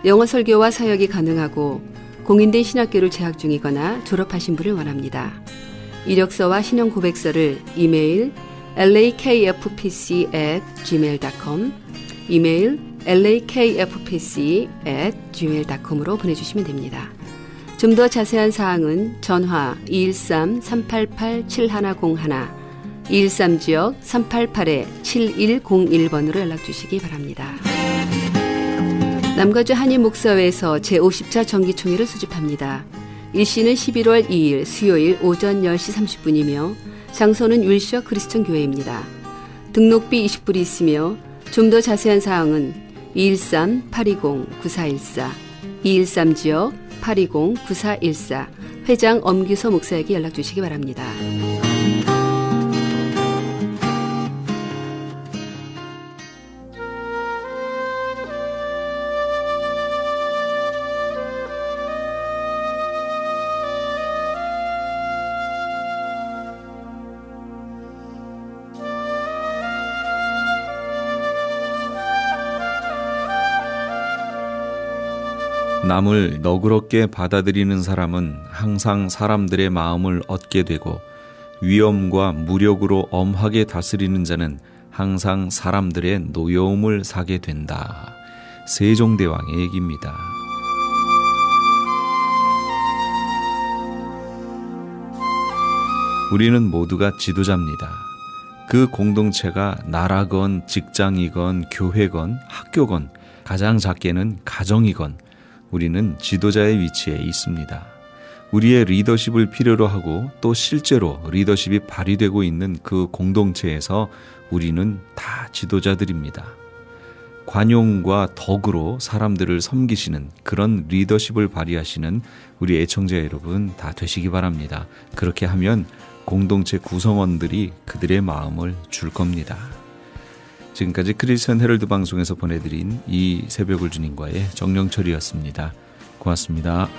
영어 설교와 사역이 가능하고 공인된 신학교를 재학 중이거나 졸업하신 분을 원합니다. 이력서와 신용 고백서를 이메일 lakfpc@gmail.com 이메일 lakfpc@gmail.com으로 보내주시면 됩니다. 좀 더 자세한 사항은 전화 213-388-7101 213지역 388-7101번으로 연락주시기 바랍니다. 남가주 한인목사회에서 제50차 정기총회를 수집합니다. 일시는 11월 2일 수요일 오전 10시 30분이며 장소는 윌셔 크리스천 교회입니다. 등록비 20불이 있으며 좀 더 자세한 사항은 213-820-9414 213지역 820-9414 회장 엄규서 목사에게 연락주시기 바랍니다. 남을 너그럽게 받아들이는 사람은 항상 사람들의 마음을 얻게 되고 위엄과 무력으로 엄하게 다스리는 자는 항상 사람들의 노여움을 사게 된다. 세종대왕의 얘기입니다. 우리는 모두가 지도자입니다. 그 공동체가 나라건 직장이건 교회건 학교건 가장 작게는 가정이건 우리는 지도자의 위치에 있습니다. 우리의 리더십을 필요로 하고 또 실제로 리더십이 발휘되고 있는 그 공동체에서 우리는 다 지도자들입니다. 관용과 덕으로 사람들을 섬기시는 그런 리더십을 발휘하시는 우리 애청자 여러분 다 되시기 바랍니다. 그렇게 하면 공동체 구성원들이 그들의 마음을 줄 겁니다. 지금까지 크리스천 헤럴드 방송에서 보내드린 이 새벽을 주님과의 정령철이었습니다. 고맙습니다.